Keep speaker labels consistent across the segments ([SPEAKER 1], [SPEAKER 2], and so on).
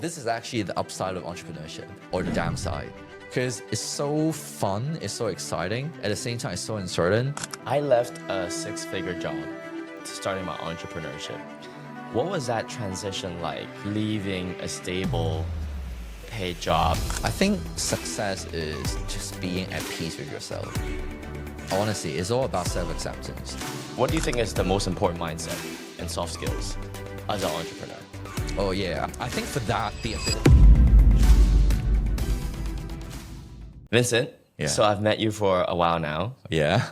[SPEAKER 1] This is actually the upside of entrepreneurship, or the downside, because it's so fun, it's so exciting, at the same time it's so uncertain.
[SPEAKER 2] I left a six-figure job to starting my entrepreneurship. What was that transition like, leaving a stable paid job?
[SPEAKER 1] I think success is just being at peace with yourself. Honestly, it's all about self-acceptance.
[SPEAKER 2] What do you think is the most important mindset and soft skills as an entrepreneur?
[SPEAKER 1] Oh yeah, I think for that, the ability.
[SPEAKER 2] Vincent,
[SPEAKER 1] Yeah.
[SPEAKER 2] so I've met you for a while now.
[SPEAKER 1] Yeah.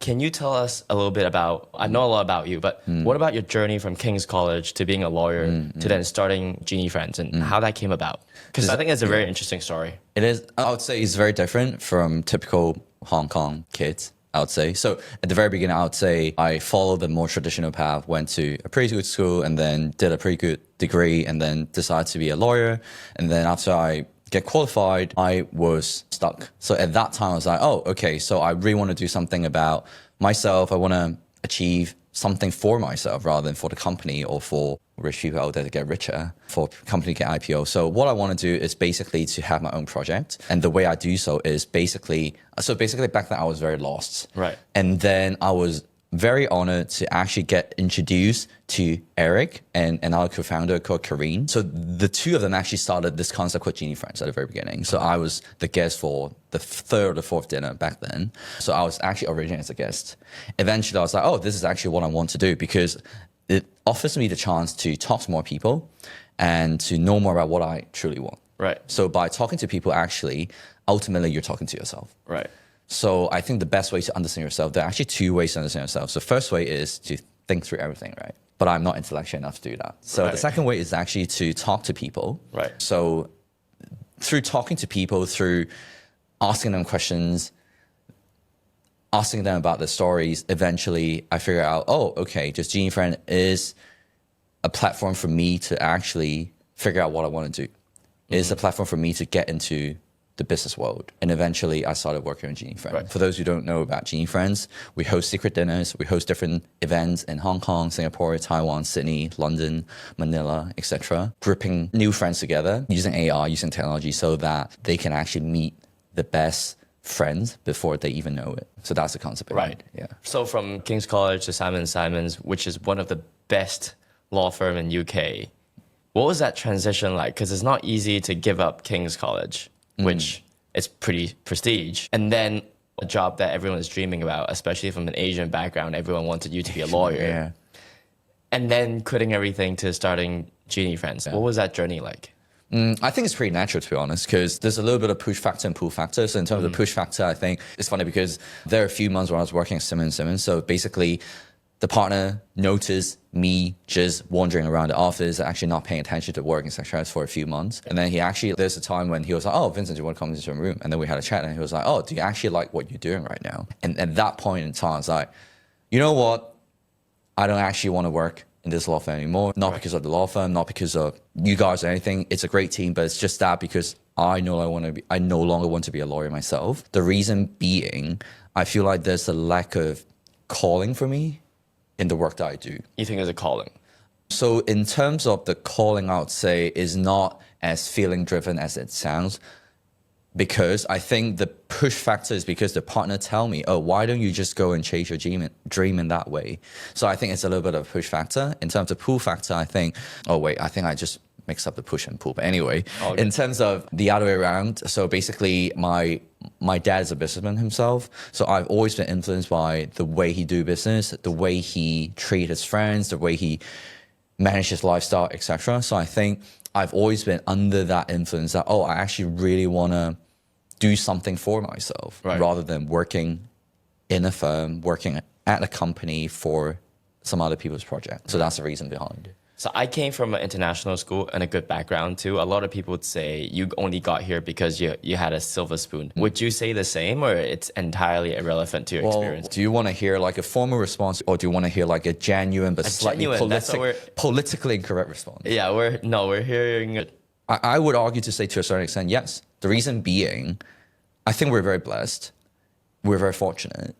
[SPEAKER 2] Can you tell us a little bit about, I know a lot about you, but what about your journey from King's College to being a lawyer to then starting Genie Friends and how that came about? Because I think it's a very interesting story.
[SPEAKER 1] It is, I would say it's very different from typical Hong Kong kids, I would say. So at the very beginning, I would say I followed the more traditional path, went to a pretty good school and then did a pretty good degree and then decided to be a lawyer. And then after I get qualified, I was stuck. So at that time, I was like, oh, okay, so I really want to do something about myself. I want to achieve something for myself rather than for the company or for rich people out there to get richer, for company to get IPO. So what I want to do is basically to have my own project. And the way I do so is basically back then I was very lost.
[SPEAKER 2] Right.
[SPEAKER 1] And then I was very honored to actually get introduced to Eric and another co-founder called Karine. So the two of them actually started this concept called Genie Friends at the very beginning. So I was the guest for the third or the fourth dinner back then. So I was actually originating as a guest. Eventually I was like, oh, this is actually what I want to do because it offers me the chance to talk to more people and to know more about what I truly want.
[SPEAKER 2] Right.
[SPEAKER 1] So by talking to people, actually, ultimately you're talking to yourself.
[SPEAKER 2] Right.
[SPEAKER 1] So I think the best way to understand yourself, there are actually two ways to understand yourself. So first way is to think through everything, right? But I'm not intellectual enough to do that. So
[SPEAKER 2] Right.
[SPEAKER 1] the second way is actually to talk to people.
[SPEAKER 2] Right.
[SPEAKER 1] So through talking to people, through asking them questions, asking them about their stories, eventually I figure out, oh, okay, just Genie Friend is a platform for me to actually figure out what I want to do. It's a platform for me to get into the business world. And eventually I started working on Genie Friends.
[SPEAKER 2] Right.
[SPEAKER 1] For those who don't know about Genie Friends, we host secret dinners, we host different events in Hong Kong, Singapore, Taiwan, Sydney, London, Manila, etc. Grouping new friends together using AI, using technology so that they can actually meet the best friends before they even know it. So that's the concept.
[SPEAKER 2] Right.
[SPEAKER 1] Yeah.
[SPEAKER 2] So from King's College to Simon & Simons, which is one of the best law firm in UK, what was that transition like? Because it's not easy to give up King's College, which is pretty prestige, and then a job that everyone is dreaming about, especially from an Asian background, everyone wanted you to be a lawyer.
[SPEAKER 1] Yeah.
[SPEAKER 2] And then quitting everything to starting Genie Friends. What was that journey like?
[SPEAKER 1] I think it's pretty natural, to be honest, because there's a little bit of push factor and pull factor. So in terms of push factor, I think it's funny because there are a few months when I was working at Simon & Simons. So basically, the partner noticed me just wandering around the office, actually not paying attention to work, etc. for a few months. And then there's a time when he was like, oh, Vincent, do you want to come into the room? And then we had a chat and he was like, oh, do you actually like what you're doing right now? And at that point in time, I was like, you know what? I don't actually want to work in this law firm anymore. Not because of the law firm, not because of you guys or anything. It's a great team, but it's just that because I no longer want to be a lawyer myself. The reason being, I feel like there's a lack of calling for me in the work that I do.
[SPEAKER 2] You think it's a calling?
[SPEAKER 1] So in terms of the calling, I would say is not as feeling driven as it sounds, because I think the push factor is because the partner tell me, oh, why don't you just go and chase your dream in that way? So I think it's a little bit of a push factor. In terms of pull factor, I think I just mixed up the push and pull. But anyway, in terms of the other way around, so basically my dad is a businessman himself. So I've always been influenced by the way he do business, the way he treat his friends, the way he manage his lifestyle, etc. So I think I've always been under that influence that, I actually really want to do something for myself rather than working in a firm, working at a company for some other people's project. So that's the reason behind it.
[SPEAKER 2] So I came from an international school and a good background too. A lot of people would say you only got here because you had a silver spoon. Would you say the same, or it's entirely irrelevant to your experience?
[SPEAKER 1] Do you want to hear like a formal response, or do you want to hear like a genuine but slightly politically incorrect response?
[SPEAKER 2] Yeah, we're hearing it.
[SPEAKER 1] I would argue to say to a certain extent, yes. The reason being, I think we're very blessed. We're very fortunate.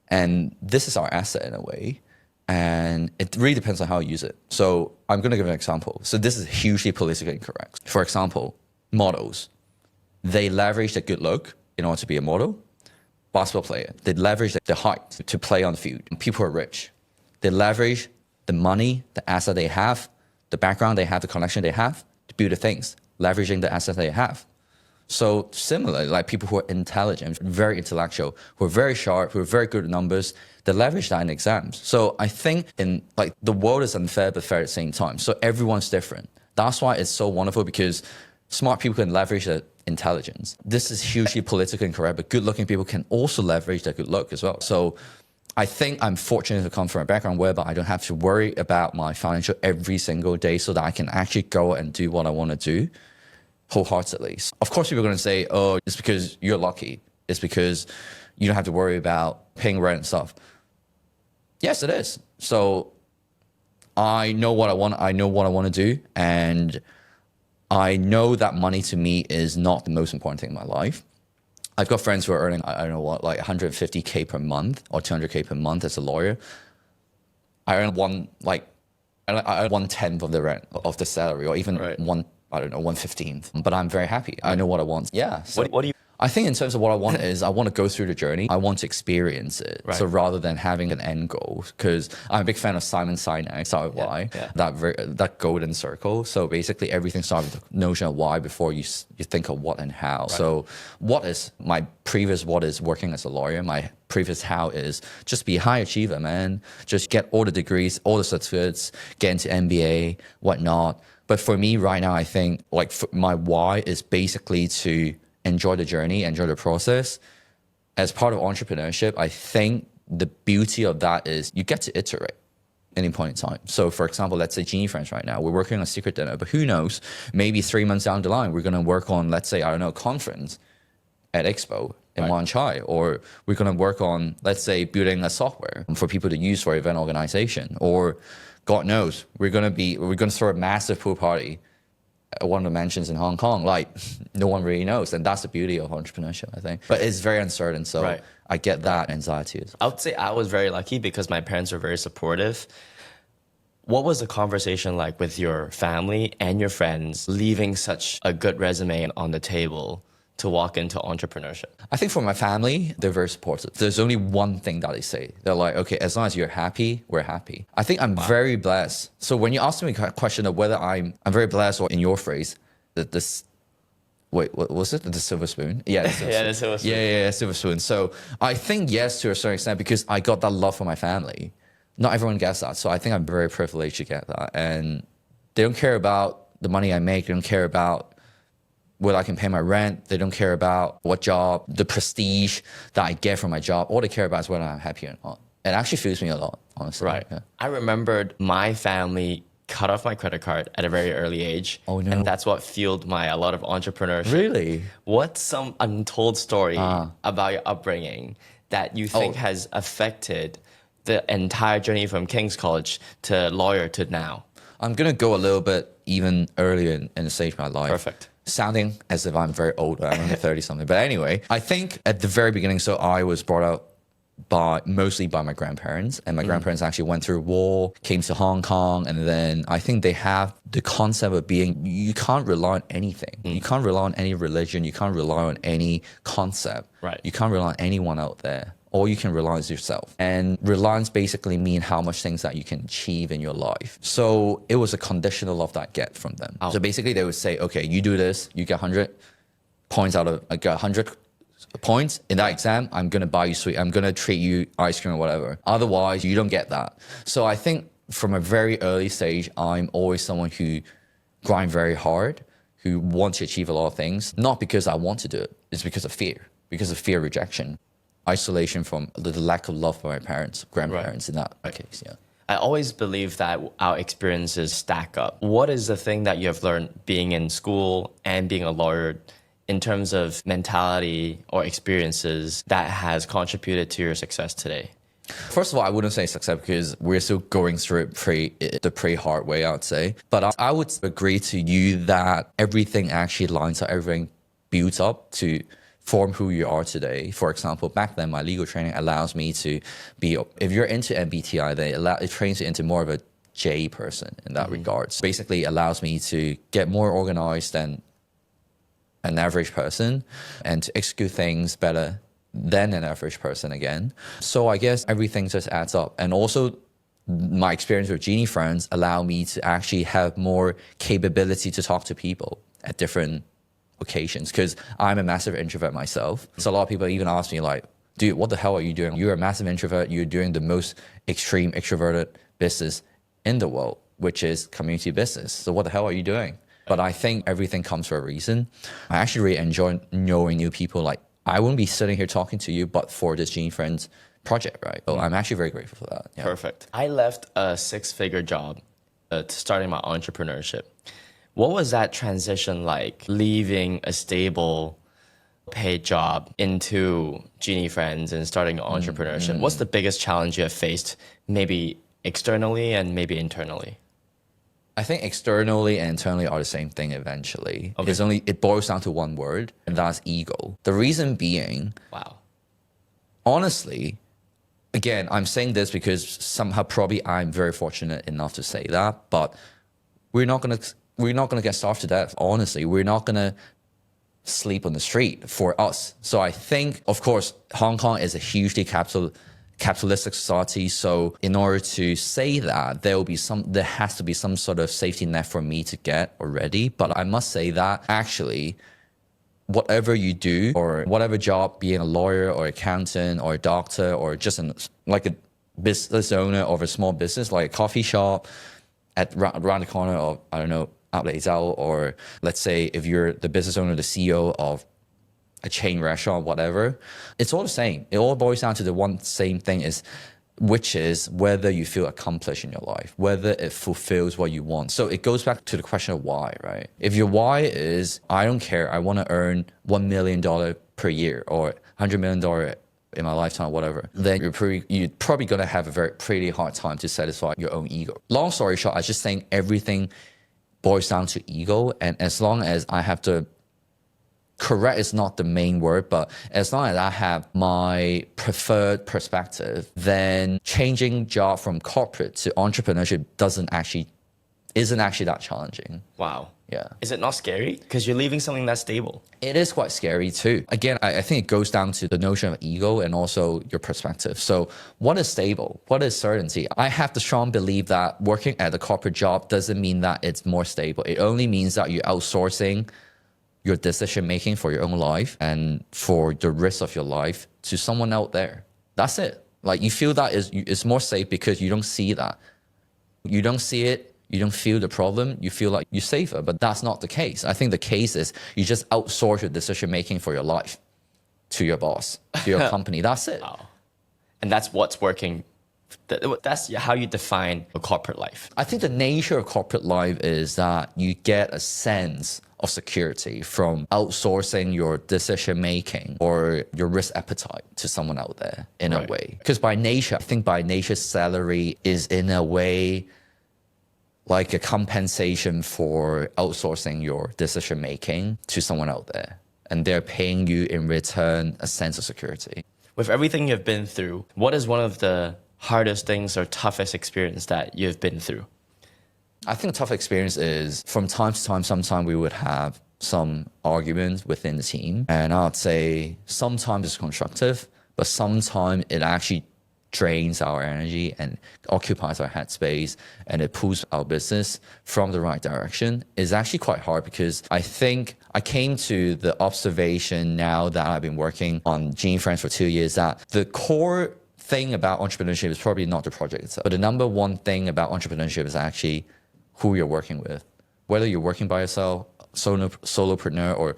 [SPEAKER 1] And this is our asset in a way. And it really depends on how you use it. So I'm going to give an example. So this is hugely politically incorrect. For example, models, they leverage the good look in order to be a model. Basketball player, they leverage the height to play on the field. People are rich. They leverage the money, the asset they have, the background they have, the connection they have to build the things, leveraging the asset they have. So similarly, like people who are intelligent, very intellectual, who are very sharp, who are very good at numbers, they leverage that in exams. So I think in like the world is unfair but fair at the same time. So everyone's different. That's why it's so wonderful, because smart people can leverage their intelligence. This is hugely politically incorrect, but good-looking people can also leverage their good look as well. So I think I'm fortunate to come from a background whereby I don't have to worry about my financial every single day, so that I can actually go and do what I want to do wholeheartedly. Of course, people are going to say, oh, it's because you're lucky. It's because you don't have to worry about paying rent and stuff. Yes, it is. So I know what I want. I know what I want to do. And I know that money to me is not the most important thing in my life. I've got friends who are earning, I don't know what, like 150K per month or 200K per month as a lawyer. I earn I earn 1/10 of the rent of the salary, or even
[SPEAKER 2] Right.
[SPEAKER 1] 1/15th. But I'm very happy. I know what I want. Yeah. So
[SPEAKER 2] What do you?
[SPEAKER 1] I think in terms of what I want is I want to go through the journey. I want to experience it.
[SPEAKER 2] Right.
[SPEAKER 1] So rather than having an end goal, because I'm a big fan of Simon Sinek, start with why,
[SPEAKER 2] yeah.
[SPEAKER 1] that golden circle. So basically everything starts with the notion of why before you think of what and how. Right. So what is working as a lawyer. My previous how is just be a high achiever, man. Just get all the degrees, all the certificates, get into MBA, whatnot. But for me right now, I think like my why is basically to enjoy the journey, enjoy the process. As part of entrepreneurship, I think the beauty of that is you get to iterate any point in time. So for example, let's say Genie Friends right now, we're working on Secret Dinner, but who knows, maybe 3 months down the line, we're going to work on, let's say, I don't know, conference at Expo in Wan Chai, or we're going to work on, let's say, building a software for people to use for event organization, or God knows, we're going to throw a massive pool party at one of the mansions in Hong Kong. Like, no one really knows. And that's the beauty of entrepreneurship, I think. But it's very uncertain. So
[SPEAKER 2] Right.
[SPEAKER 1] I get that anxiety as well.
[SPEAKER 2] I would say I was very lucky because my parents were very supportive. What was the conversation like with your family and your friends, leaving such a good resume on the table to walk into entrepreneurship?
[SPEAKER 1] I think for my family, they're very supportive. There's only one thing that they say. They're like, okay, as long as you're happy, we're happy. I think I'm very blessed. So when you ask me a question of whether I'm very blessed, or in your phrase, that this, wait, what was it? The silver spoon? Yeah, the silver
[SPEAKER 2] Yeah,
[SPEAKER 1] spoon.
[SPEAKER 2] the silver spoon.
[SPEAKER 1] Yeah, silver spoon. So I think yes, to a certain extent, because I got that love for my family. Not everyone gets that. So I think I'm very privileged to get that. And they don't care about the money I make. They don't care about whether I can pay my rent. They don't care about what job, the prestige that I get from my job. All they care about is whether I'm happy or not. It actually fuels me a lot, honestly.
[SPEAKER 2] Right.
[SPEAKER 1] Yeah.
[SPEAKER 2] I remembered my family cut off my credit card at a very early age.
[SPEAKER 1] Oh, no.
[SPEAKER 2] And that's what fueled a lot of entrepreneurship.
[SPEAKER 1] Really?
[SPEAKER 2] What's some untold story about your upbringing that you think has affected the entire journey from King's College to lawyer to now?
[SPEAKER 1] I'm going to go a little bit even earlier in the stage of my life.
[SPEAKER 2] Perfect.
[SPEAKER 1] Sounding as if I'm very old. I'm only 30 something. But anyway, I think at the very beginning, so I was brought up mostly by my grandparents, and my grandparents actually went through war, came to Hong Kong, and then I think they have the concept of being, you can't rely on anything. You can't rely on any religion. You can't rely on any concept.
[SPEAKER 2] Right.
[SPEAKER 1] You can't rely on anyone out there. All you can rely on is yourself. And reliance basically mean how much things that you can achieve in your life. So it was a conditional love that I get from them. So basically they would say, okay, you do this, you get 100 points I got 100 points in that exam, I'm going to buy you sweet. I'm going to treat you ice cream or whatever. Otherwise, you don't get that. So I think from a very early stage, I'm always someone who grind very hard, who wants to achieve a lot of things, not because I want to do it. It's because of fear of rejection. Isolation from the lack of love for my parents, grandparents in that case, yeah.
[SPEAKER 2] I always believe that our experiences stack up. What is the thing that you have learned being in school and being a lawyer in terms of mentality or experiences that has contributed to your success today?
[SPEAKER 1] First of all, I wouldn't say success because we're still going through it the pretty hard way, I would say. But I would agree to you that everything actually lines up, everything builds up to form who you are today. For example, back then, my legal training allows me to be, if you're into MBTI, it trains you into more of a J person in that regards. Basically allows me to get more organized than an average person and to execute things better than an average person again. So I guess everything just adds up. And also my experience with Genie Friends allow me to actually have more capability to talk to people at different occasions, because I'm a massive introvert myself. So a lot of people even ask me like, dude, what the hell are you doing? You're a massive introvert. You're doing the most extreme extroverted business in the world, which is community business. So what the hell are you doing? But I think everything comes for a reason. I actually really enjoy knowing new people. Like I wouldn't be sitting here talking to you, but for this Genie Friends project, right? So I'm actually very grateful for that. Yeah.
[SPEAKER 2] Perfect. I left a 6-figure job to starting my entrepreneurship. What was that transition like, leaving a stable paid job into Genie Friends and starting entrepreneurship? What's the biggest challenge you have faced, maybe externally and maybe internally?
[SPEAKER 1] I think externally and internally are the same thing eventually. Okay. It boils down to one word, and that's ego. The reason being,
[SPEAKER 2] wow,
[SPEAKER 1] honestly, again, I'm saying this because somehow probably I'm very fortunate enough to say that, but we're not gonna get starved to death. Honestly, we're not gonna sleep on the street for us. So I think, of course, Hong Kong is a hugely capitalistic society. So in order to say that, there has to be some sort of safety net for me to get already. But I must say that actually, whatever you do or whatever job, being a lawyer or accountant or a doctor or just like a business owner of a small business, like a coffee shop around the corner of, I don't know, Outlet Zao, or let's say if you're the business owner, the CEO of a chain restaurant, whatever, it's all the same. It all boils down to the one same thing which is whether you feel accomplished in your life, whether it fulfills what you want. So it goes back to the question of why, right? If your why is, I don't care, I want to earn $1 million per year or $100 million in my lifetime, whatever, then you're probably going to have a pretty hard time to satisfy your own ego. Long story short, I was just saying everything boils down to ego. And as long as I have to, correct is not the main word, but as long as I have my preferred perspective, then changing job from corporate to entrepreneurship isn't actually that challenging.
[SPEAKER 2] Wow.
[SPEAKER 1] Yeah.
[SPEAKER 2] Is it not scary? Because you're leaving something that's stable.
[SPEAKER 1] It is quite scary too. Again, I think it goes down to the notion of ego and also your perspective. So what is stable? What is certainty? I have the strong belief that working at a corporate job doesn't mean that it's more stable. It only means that you're outsourcing your decision making for your own life and for the rest of your life to someone out there. That's it. Like you feel that it's more safe because you don't see that. You don't see it. You don't feel the problem. You feel like you're safer, but that's not the case. I think the case is you just outsource your decision making for your life to your boss, to your company. That's it.
[SPEAKER 2] Wow. And that's what's working. That's how you define a corporate life.
[SPEAKER 1] I think the nature of corporate life is that you get a sense of security from outsourcing your decision making or your risk appetite to someone out there in a way. Because by nature, I think by nature, salary is in a way like a compensation for outsourcing your decision making to someone out there. And they're paying you in return a sense of security.
[SPEAKER 2] With everything you've been through, what is one of the hardest things or toughest experience that you've been through?
[SPEAKER 1] I think the tough experience is from time to time, sometimes we would have some arguments within the team. And I'd say sometimes it's constructive, but sometimes it actually drains our energy and occupies our headspace and it pulls our business from the right direction. It's actually quite hard because I think I came to the observation now that I've been working on Genie Friends for 2 years that the core thing about entrepreneurship is probably not the project itself, but the number one thing about entrepreneurship is actually who you're working with. Whether you're working by yourself, solopreneur, or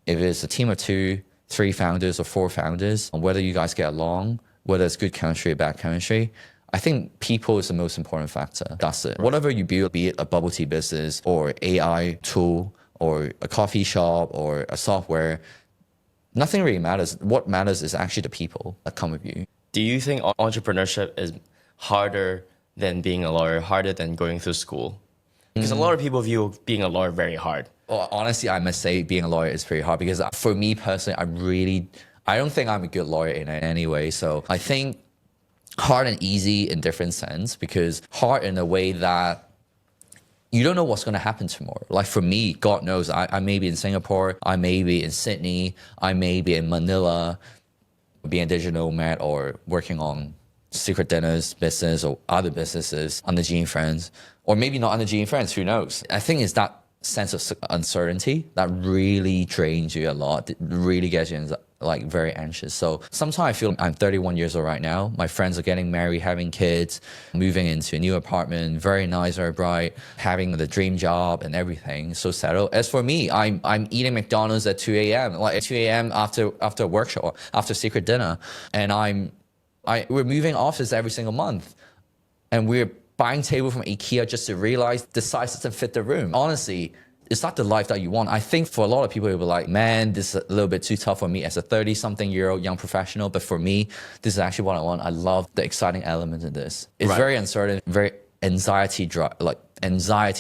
[SPEAKER 1] if it's a team of 2, 3 founders or 4 founders, whether you guys get along, whether it's good chemistry or bad chemistry, I think people is the most important factor. That's it. Right. Whatever you build, be it a bubble tea business or AI tool or a coffee shop or a software, nothing really matters. What matters is actually the people that come with you.
[SPEAKER 2] Do you think entrepreneurship is harder than being a lawyer, harder than going through school? Because a lot of people view being a lawyer very hard.
[SPEAKER 1] Well, honestly, I must say being a lawyer is pretty hard because for me personally, I don't think I'm a good lawyer in any way. So I think hard and easy in different sense, because hard in a way that you don't know what's going to happen tomorrow. Like for me, God knows, I may be in Singapore, I may be in Sydney, I may be in Manila, being a digital nomad or working on Secret Dinners business or other businesses under Genie Friends, or maybe not under Genie Friends, who knows? I think it's that sense of uncertainty that really drains you a lot, it really gets you like very anxious. So sometimes I feel I'm 31 years old right now. My friends are getting married, having kids, moving into a new apartment, very nice, very bright, having the dream job and everything, so settled. As for me, I'm eating McDonald's at 2 a.m. like at 2 a.m. after a workshop, after Secret Dinner, and we're moving office every single month, and we're buying table from IKEA just to realize the size doesn't fit the room. Honestly, it's not the life that you want. I think for a lot of people, it'll be like, man, this is a little bit too tough for me as a 30-something-year-old young professional. But for me, this is actually what I want. I love the exciting element in this. It's
[SPEAKER 2] Right.
[SPEAKER 1] very uncertain, very anxiety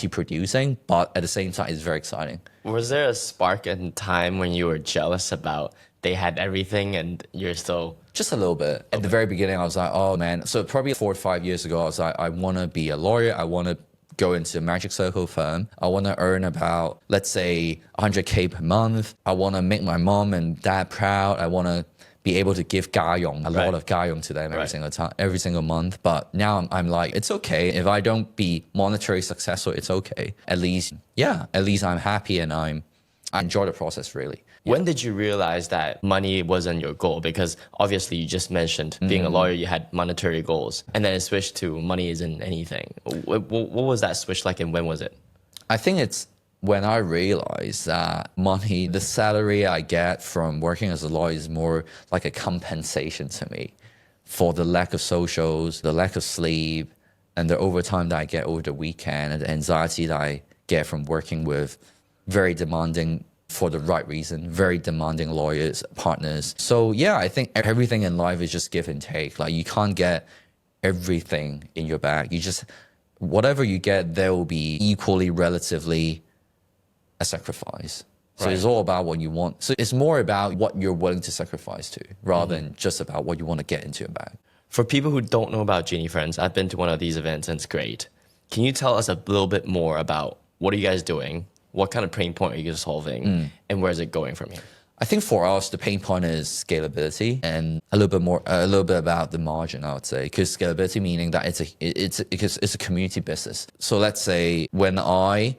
[SPEAKER 1] producing, but at the same time, it's very exciting.
[SPEAKER 2] Was there a spark in time when you were jealous about they had everything and you're still...
[SPEAKER 1] Just a little bit. At the very beginning, I was like, oh man. So probably 4 or 5 years ago, I was like, I want to be a lawyer. I want to go into a magic circle firm. I want to earn about, let's say, 100K per month. I want to make my mom and dad proud. I want to be able to give gayong, a lot of gayong to them every single time, every single month. But now I'm like, it's okay. If I don't be monetarily successful, it's okay. At least I'm happy and I enjoy the process really.
[SPEAKER 2] When did you realize that money wasn't your goal? Because obviously you just mentioned being a lawyer, you had monetary goals, and then it switched to money isn't anything. What was that switch like, and when was it?
[SPEAKER 1] I think it's when I realized that money, the salary I get from working as a lawyer is more like a compensation to me for the lack of socials, the lack of sleep, and the overtime that I get over the weekend, and the anxiety that I get from working with very demanding, for the right reason, very demanding lawyers, partners. So yeah, I think everything in life is just give and take. Like you can't get everything in your bag. You just, whatever you get, there will be equally, relatively a sacrifice. So
[SPEAKER 2] Right.
[SPEAKER 1] it's all about what you want. So it's more about what you're willing to sacrifice to, rather than just about what you want to get into your bag.
[SPEAKER 2] For people who don't know about Genie Friends, I've been to one of these events and it's great. Can you tell us a little bit more about what are you guys doing? What kind of pain point are you guys solving? And where is it going from here?
[SPEAKER 1] I think for us, the pain point is scalability and a little bit about the margin, I would say, because scalability meaning that it's a community business. So let's say when I,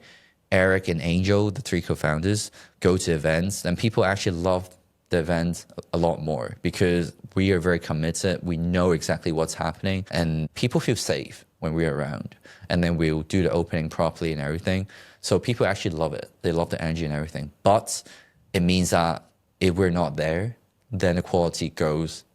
[SPEAKER 1] Eric and Angel, the 3 co-founders, go to events, then people actually love the event a lot more because we are very committed. We know exactly what's happening and people feel safe when we're around. And then we'll do the opening properly and everything. So people actually love it. They love the energy and everything. But it means that if we're not there, then the quality goes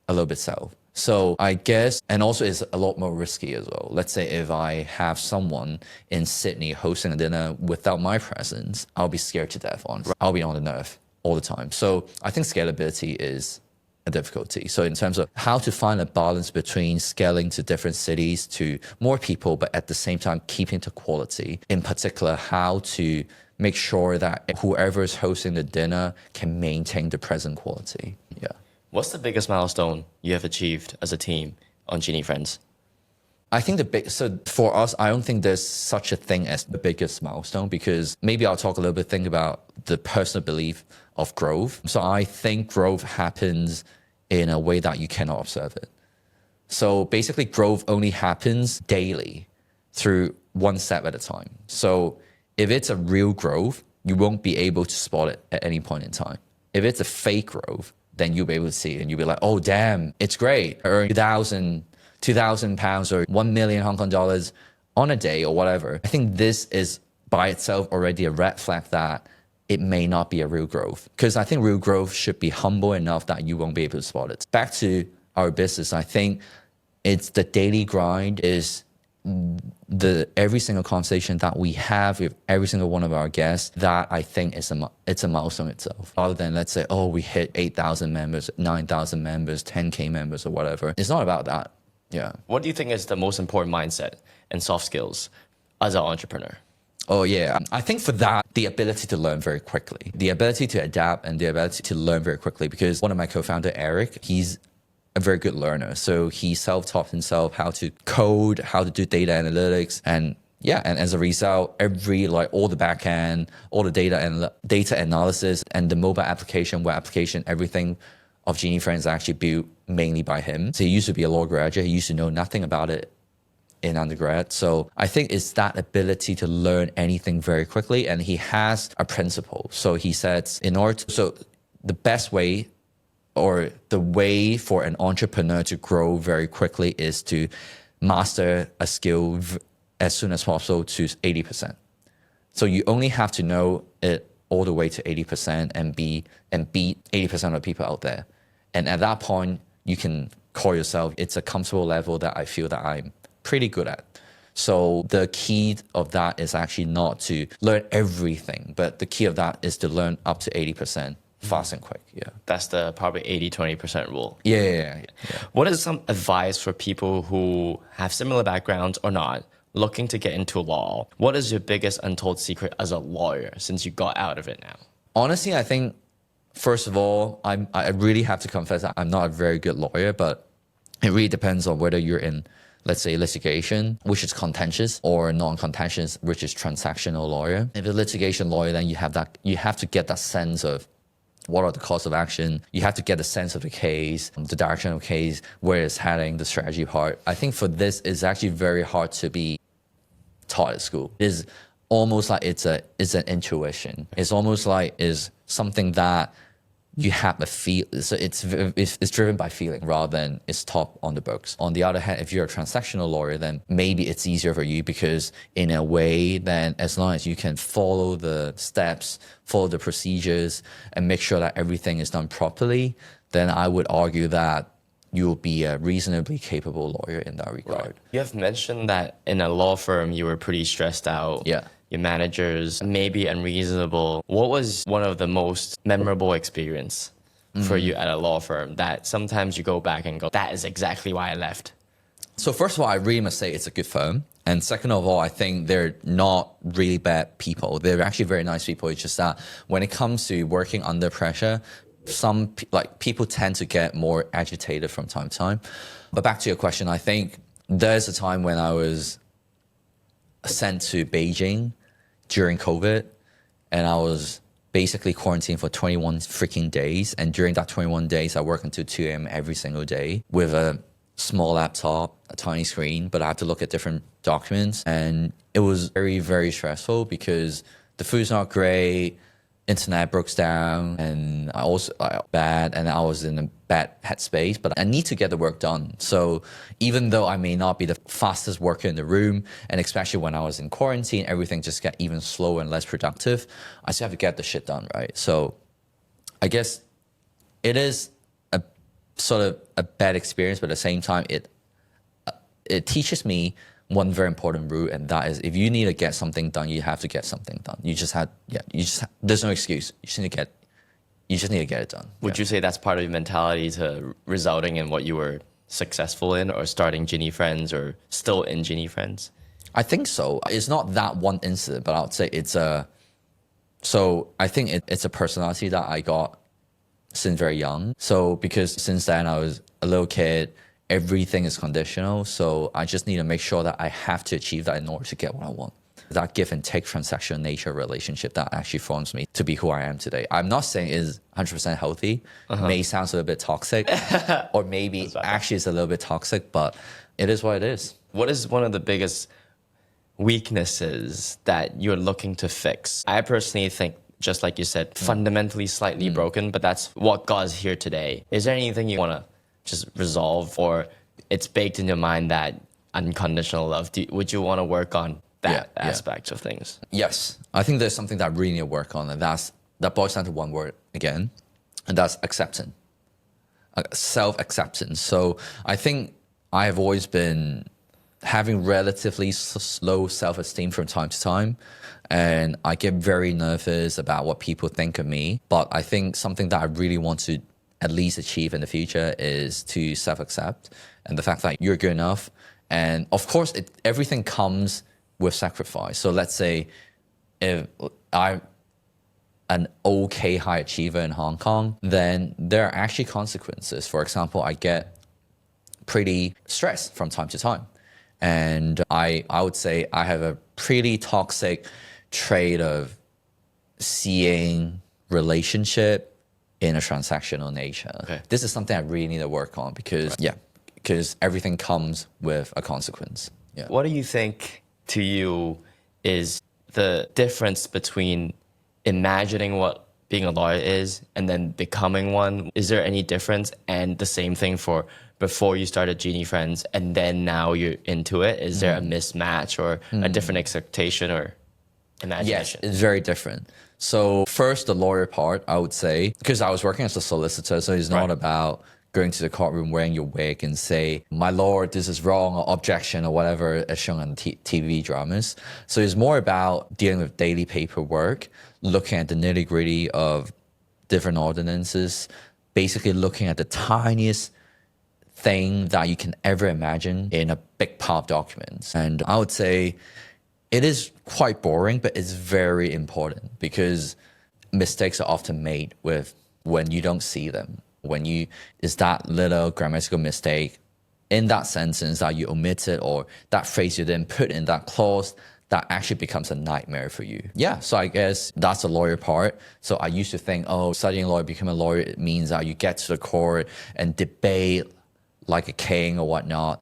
[SPEAKER 1] a little bit south. So I guess, and also it's a lot more risky as well. Let's say if I have someone in Sydney hosting a dinner without my presence, I'll be scared to death, honestly. I'll be on the nerve all the time. So I think scalability is a difficulty. So in terms of how to find a balance between scaling to different cities to more people, but at the same time keeping the quality, in particular, how to make sure that whoever is hosting the dinner can maintain the present quality. Yeah.
[SPEAKER 2] What's the biggest milestone you have achieved as a team on Genie Friends?
[SPEAKER 1] I think so for us, I don't think there's such a thing as the biggest milestone, because maybe I'll talk a little bit, think about the personal belief of growth. So I think growth happens in a way that you cannot observe it. So basically growth only happens daily through one step at a time. So if it's a real growth, you won't be able to spot it at any point in time. If it's a fake growth, then you'll be able to see it and you'll be like, oh, damn, it's great. I earn 2,000 pounds or 1 million Hong Kong dollars on a day or whatever. I think this is by itself already a red flag that it may not be a real growth, because I think real growth should be humble enough that you won't be able to spot it. Back to our business, I think it's the daily grind, is the every single conversation that we have with every single one of our guests, that I think it's a milestone itself. Rather than, let's say, oh, we hit 8,000 members, 9,000 members, 10K members or whatever. It's not about that. Yeah.
[SPEAKER 2] What do you think is the most important mindset and soft skills as an entrepreneur?
[SPEAKER 1] Oh, yeah. I think for that, the ability to learn very quickly, the ability to adapt and the ability to learn very quickly, because one of my co-founder, Eric, he's a very good learner. So he self-taught himself how to code, how to do data analytics. And yeah, and as a result, all the backend, all the data analysis and the mobile application, web application, everything of Genie Friends is actually built mainly by him. So he used to be a law graduate. He used to know nothing about it in undergrad. So I think it's that ability to learn anything very quickly. And he has a principle. So he says so the best way or the way for an entrepreneur to grow very quickly is to master a skill as soon as possible to 80%. So you only have to know it all the way to 80% and beat 80% of the people out there. And at that point, you can call yourself, it's a comfortable level that I feel that I'm pretty good at. So the key of that is actually not to learn everything, but the key of that is to learn up to 80% fast and quick. Yeah.
[SPEAKER 2] That's the probably 80-20% rule.
[SPEAKER 1] Yeah.
[SPEAKER 2] What is some advice for people who have similar backgrounds or not, looking to get into law? What is your biggest untold secret as a lawyer since you got out of it now?
[SPEAKER 1] Honestly, I think, first of all, I really have to confess that I'm not a very good lawyer, but it really depends on whether you're in, let's say, litigation, which is contentious, or non-contentious, which is transactional lawyer. If you're a litigation lawyer, then you have to get that sense of what are the costs of action. You have to get a sense of the case, the direction of the case, where it's heading, the strategy part. I think for this, it's actually very hard to be taught at school. It's almost like it's an intuition. It's almost like it's something that you have a feel. So it's driven by feeling rather than it's taught on the books. On the other hand, if you're a transactional lawyer, then maybe it's easier for you because in a way, then as long as you can follow the steps, follow the procedures, and make sure that everything is done properly, then I would argue that you'll be a reasonably capable lawyer in that regard.
[SPEAKER 2] Right. You have mentioned that in a law firm, you were pretty stressed out.
[SPEAKER 1] Yeah.
[SPEAKER 2] Your managers may be unreasonable. What was one of the most memorable experience for you at a law firm that sometimes you go back and go, that is exactly why I left?
[SPEAKER 1] So first of all, I really must say it's a good firm. And second of all, I think they're not really bad people. They're actually very nice people. It's just that when it comes to working under pressure, people tend to get more agitated from time to time. But back to your question, I think there's a time when I was sent to Beijing during COVID, and I was basically quarantined for 21 freaking days. And during that 21 days, I worked until 2 a.m. every single day with a small laptop, a tiny screen, but I had to look at different documents. And it was very, very stressful because the food's not great, internet broke down, and I was in a bad headspace, but I need to get the work done. So even though I may not be the fastest worker in the room, and especially when I was in quarantine, everything just got even slower and less productive, I still have to get the shit done, right? So I guess it is a sort of a bad experience, but at the same time, it teaches me one very important rule, and that is if you need to get something done, you have to get something done. There's no excuse. You just need to get it done.
[SPEAKER 2] Would you say that's part of your mentality to resulting in what you were successful in, or starting Genie Friends, or still in Genie Friends?
[SPEAKER 1] I think so. It's not that one incident, but I would say it's a personality that I got since very young. So because since then I was a little kid, everything is conditional. So I just need to make sure that I have to achieve that in order to get what I want. That give and take transactional nature relationship that actually forms me to be who I am today. I'm not saying it's 100% healthy. May sound a little bit toxic, or maybe actually it's a little bit toxic, but it is what it is.
[SPEAKER 2] What is one of the biggest weaknesses that you're looking to fix? I personally think, just like you said, fundamentally slightly broken, but that's what got us here today. Is there anything you want to just resolve, or it's baked in your mind that unconditional love? Would you want to work on that aspect of things?
[SPEAKER 1] Yes. I think there's something that I really need to work on, and that boils down to one word again, and that's acceptance. Self-acceptance. So I think I have always been having relatively low self-esteem from time to time, and I get very nervous about what people think of me. But I think something that I really want to at least achieve in the future is to self-accept, and the fact that you're good enough. And of course, everything comes with sacrifice. So let's say if I'm an okay high achiever in Hong Kong, then there are actually consequences. For example, I get pretty stressed from time to time. And I would say I have a pretty toxic trait of seeing relationship in a transactional nature.
[SPEAKER 2] Okay.
[SPEAKER 1] This is something I really need to work on because, because everything comes with a consequence. Yeah.
[SPEAKER 2] What do you think to you is the difference between imagining what being a lawyer is and then becoming one? Is there any difference? And the same thing for before you started Genie Friends and then now you're into it. Is there a mismatch or a different expectation or imagination?
[SPEAKER 1] Yes, it's very different. So first, the lawyer part, I would say, because I was working as a solicitor, so it's not about going to the courtroom wearing your wig and say, my lord, this is wrong, or objection, or whatever as shown on TV dramas. So it's more about dealing with daily paperwork, looking at the nitty gritty of different ordinances, basically looking at the tiniest thing that you can ever imagine in a big pile of documents. And I would say it is quite boring, but it's very important because mistakes are often made with when you don't see them. When you, is that little grammatical mistake in that sentence that you omitted or that phrase you didn't put in that clause that actually becomes a nightmare for you. Yeah, so I guess that's the lawyer part. So I used to think, oh, studying law, becoming a lawyer, it means that you get to the court and debate like a king or whatnot.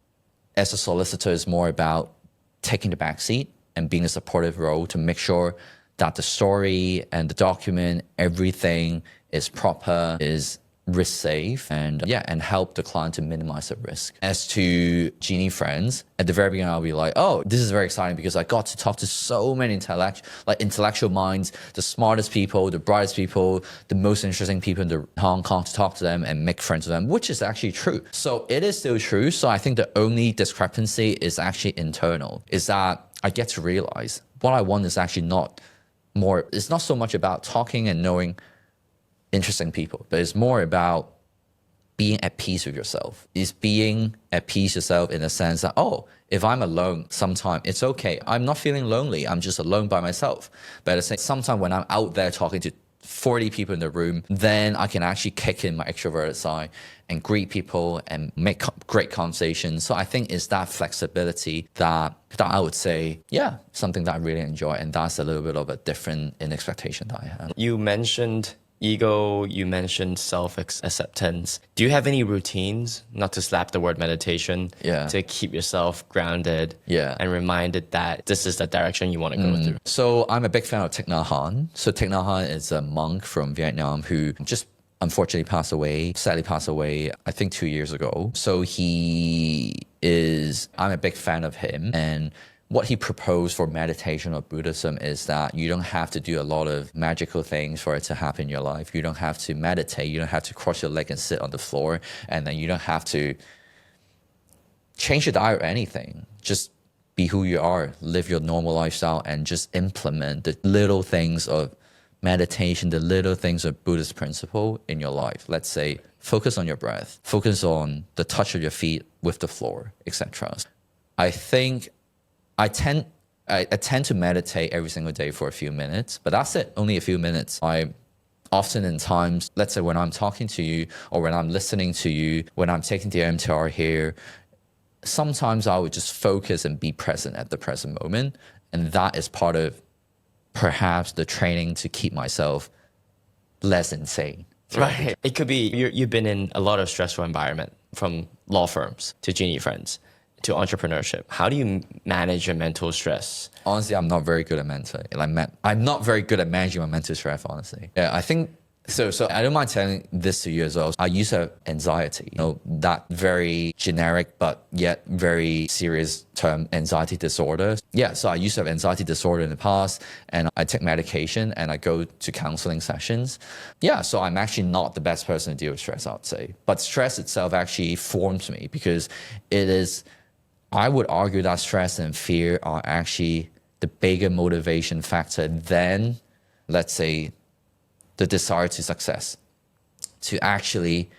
[SPEAKER 1] As a solicitor, it's more about taking the back seat and being a supportive role to make sure that the story and the document, everything is proper, is risk safe, and and help the client to minimize the risk. As to Genie Friends, at the very beginning, I'll be like, oh, this is very exciting because I got to talk to so many intellectual minds, the smartest people, the brightest people, the most interesting people in Hong Kong, to talk to them and make friends with them, which is actually true. So it is still true. So I think the only discrepancy is actually internal, is that I get to realize what I want is actually it's not so much about talking and knowing interesting people, but it's more about being at peace with yourself. It's being at peace yourself in the sense that, oh, if I'm alone sometime, it's okay. I'm not feeling lonely. I'm just alone by myself. But at the same time, sometime when I'm out there talking to 40 people in the room, then I can actually kick in my extroverted side and greet people and make great conversations. So I think it's that flexibility that I would say, something that I really enjoy. And that's a little bit of a different expectation that I have.
[SPEAKER 2] You mentioned ego, you mentioned self-acceptance. Do you have any routines, not to slap the word meditation, to keep yourself grounded and reminded that this is the direction you want to go through?
[SPEAKER 1] So I'm a big fan of Thich Nhat Hanh. So Thich Nhat Hanh is a monk from Vietnam who just unfortunately sadly passed away, I think 2 years ago. So I'm a big fan of him. And what he proposed for meditation or Buddhism is that you don't have to do a lot of magical things for it to happen in your life. You don't have to meditate. You don't have to cross your leg and sit on the floor. And then you don't have to change your diet or anything. Just be who you are, live your normal lifestyle, and just implement the little things of meditation, the little things of Buddhist principle in your life. Let's say focus on your breath, focus on the touch of your feet with the floor, etc. I think I tend to meditate every single day for a few minutes, but that's it, only a few minutes. I often in times, let's say when I'm talking to you or when I'm listening to you, when I'm taking the MTR here, sometimes I would just focus and be present at the present moment. And that is part of perhaps the training to keep myself less insane.
[SPEAKER 2] Right. It could be you've been in a lot of stressful environment, from law firms to Genie Friends to entrepreneurship. How do you manage your mental stress?
[SPEAKER 1] Honestly, I'm not very good at I'm not very good at managing my mental stress, honestly. Yeah, I think so I don't mind telling this to you as well. I used to have anxiety, that very generic but yet very serious term, anxiety disorder. Yeah, so I used to have anxiety disorder in the past, and I take medication and I go to counseling sessions. Yeah, so I'm actually not the best person to deal with stress, I would say. But stress itself actually forms me because I would argue that stress and fear are actually the bigger motivation factor than, let's say, the desire to success, to actually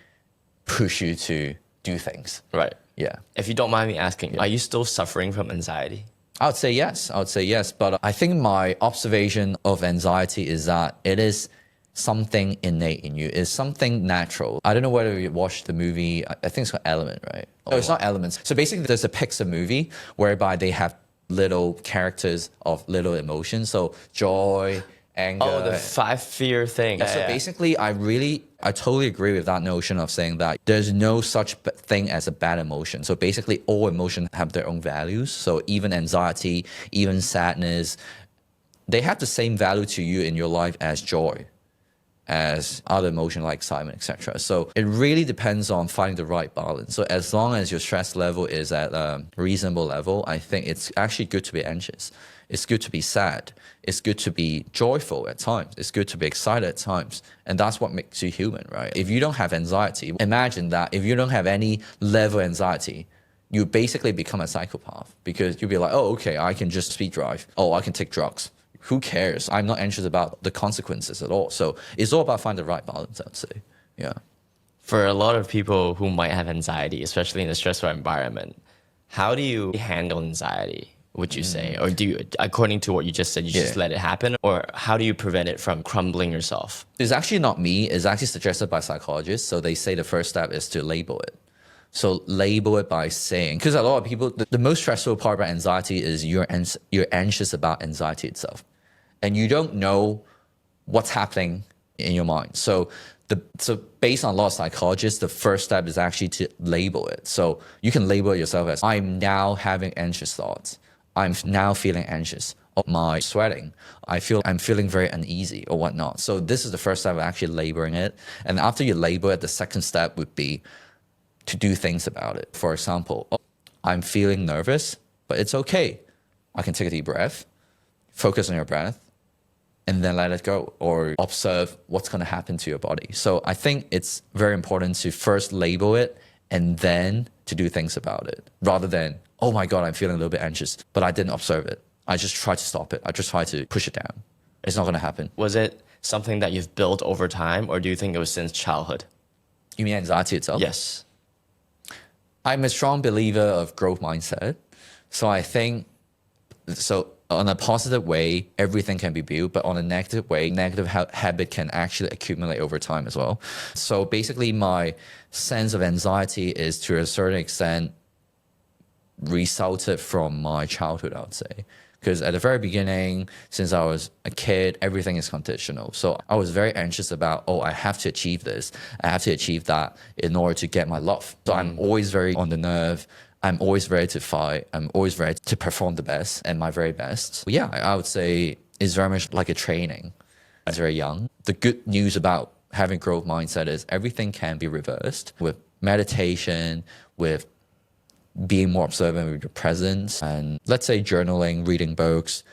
[SPEAKER 1] push you to do things.
[SPEAKER 2] Right.
[SPEAKER 1] Yeah.
[SPEAKER 2] If you don't mind me asking, are you still suffering from anxiety?
[SPEAKER 1] I would say yes. I would say yes. But I think my observation of anxiety is that it is something innate in you. It's something natural. I don't know whether you watched the movie. I think it's called Element, right? No, it's not Elements. So basically, there's a Pixar movie whereby they have little characters of little emotions. So joy, anger.
[SPEAKER 2] Oh, the 5 fear thing.
[SPEAKER 1] Yeah, so basically, I totally agree with that notion of saying that there's no such thing as a bad emotion. So basically, all emotions have their own values. So even anxiety, even sadness, they have the same value to you in your life as joy, as other emotion like excitement, etc. So it really depends on finding the right balance. So as long as your stress level is at a reasonable level, I think it's actually good to be anxious. It's good to be sad. It's good to be joyful at times. It's good to be excited at times. And that's what makes you human, right? If you don't have anxiety, imagine that if you don't have any level of anxiety, you basically become a psychopath because you'll be like, oh, okay, I can just speed drive. Oh, I can take drugs. Who cares? I'm not anxious about the consequences at all. So it's all about finding the right balance, I'd say. Yeah.
[SPEAKER 2] For a lot of people who might have anxiety, especially in a stressful environment, how do you handle anxiety, would you say? Or do you, according to what you just said, you just let it happen? Or how do you prevent it from crumbling yourself?
[SPEAKER 1] It's actually not me. It's actually suggested by psychologists. So they say the first step is to label it. So label it by saying, because a lot of people, the most stressful part about anxiety is you're anxious about anxiety itself. And you don't know what's happening in your mind. So based on a lot of psychologists, the first step is actually to label it. So you can label it yourself as, I'm now having anxious thoughts. I'm now feeling anxious. Or my sweating. I'm feeling very uneasy or whatnot. So this is the first step of actually labeling it. And after you label it, the second step would be to do things about it. For example, I'm feeling nervous, but it's okay. I can take a deep breath, focus on your breath, and then let it go, or observe what's going to happen to your body. So I think it's very important to first label it and then to do things about it, rather than, oh my God, I'm feeling a little bit anxious, but I didn't observe it. I just tried to stop it. I just tried to push it down. It's not going to happen.
[SPEAKER 2] Was it something that you've built over time, or do you think it was since childhood?
[SPEAKER 1] You mean anxiety itself?
[SPEAKER 2] Yes.
[SPEAKER 1] I'm a strong believer of growth mindset. So I think, on a positive way, everything can be built, but on a negative way, negative habit can actually accumulate over time as well. So basically, my sense of anxiety is to a certain extent resulted from my childhood, I would say. Because at the very beginning, since I was a kid, everything is conditional. So I was very anxious about, I have to achieve this. I have to achieve that in order to get my love. So I'm always very on the nerve. I'm always ready to fight. I'm always ready to perform the best and my very best. Yeah, I would say it's very much like a training. It's very young. The good news about having growth mindset is everything can be reversed with meditation, with being more observant with your presence, and let's say journaling, reading books,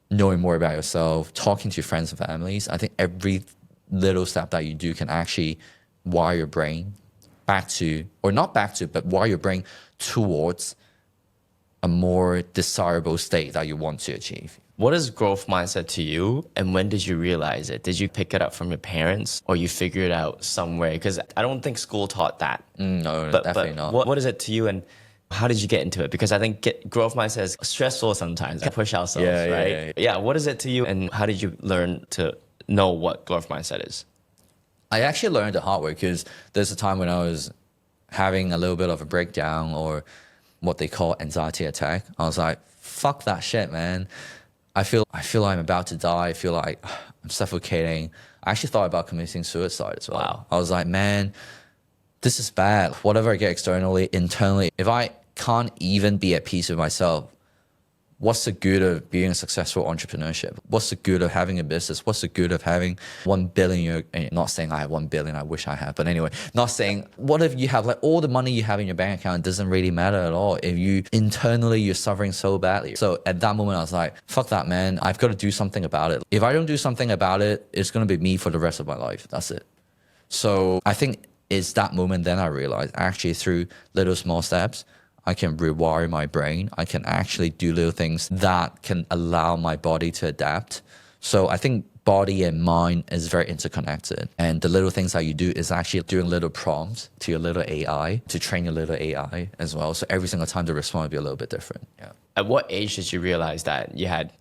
[SPEAKER 1] knowing more about yourself, talking to your friends and families. I think every little step that you do can actually wire your brain back to, or not back to, but wire your brain towards a more desirable state that you want to achieve.
[SPEAKER 2] What is growth mindset to you, and when did you realize it? Did you pick it up from your parents, or you figure it out somewhere? Because I don't think school taught that.
[SPEAKER 1] No, definitely not.
[SPEAKER 2] What is it to you, and how did you get into it? Because I think growth mindset is stressful sometimes. We push ourselves, right? Yeah. What is it to you, and how did you learn to know what growth mindset is?
[SPEAKER 1] I actually learned the hard way, because there's a time when I was having a little bit of a breakdown, or what they call anxiety attack. I was like, fuck that shit, man. I feel I'm about to die. I feel like I'm suffocating. I actually thought about committing suicide as well.
[SPEAKER 2] Wow.
[SPEAKER 1] I was like, man, this is bad. Whatever I get externally, internally, if I can't even be at peace with myself, what's the good of being a successful entrepreneurship? What's the good of having a business? What's the good of having 1 billion? Not saying I have 1 billion, I wish I had, but anyway, not saying, what if you have like all the money you have in your bank account? It doesn't really matter at all if you internally you're suffering so badly. So at that moment, I was like, fuck that, man. I've got to do something about it. If I don't do something about it, it's going to be me for the rest of my life. That's it. So I think it's that moment then I realized actually through little small steps, I can rewire my brain. I can actually do little things that can allow my body to adapt. So I think body and mind is very interconnected. And the little things that you do is actually doing little prompts to your little AI, to train your little AI as well. So every single time the response will be a little bit different. Yeah.
[SPEAKER 2] At what age did you realize that you had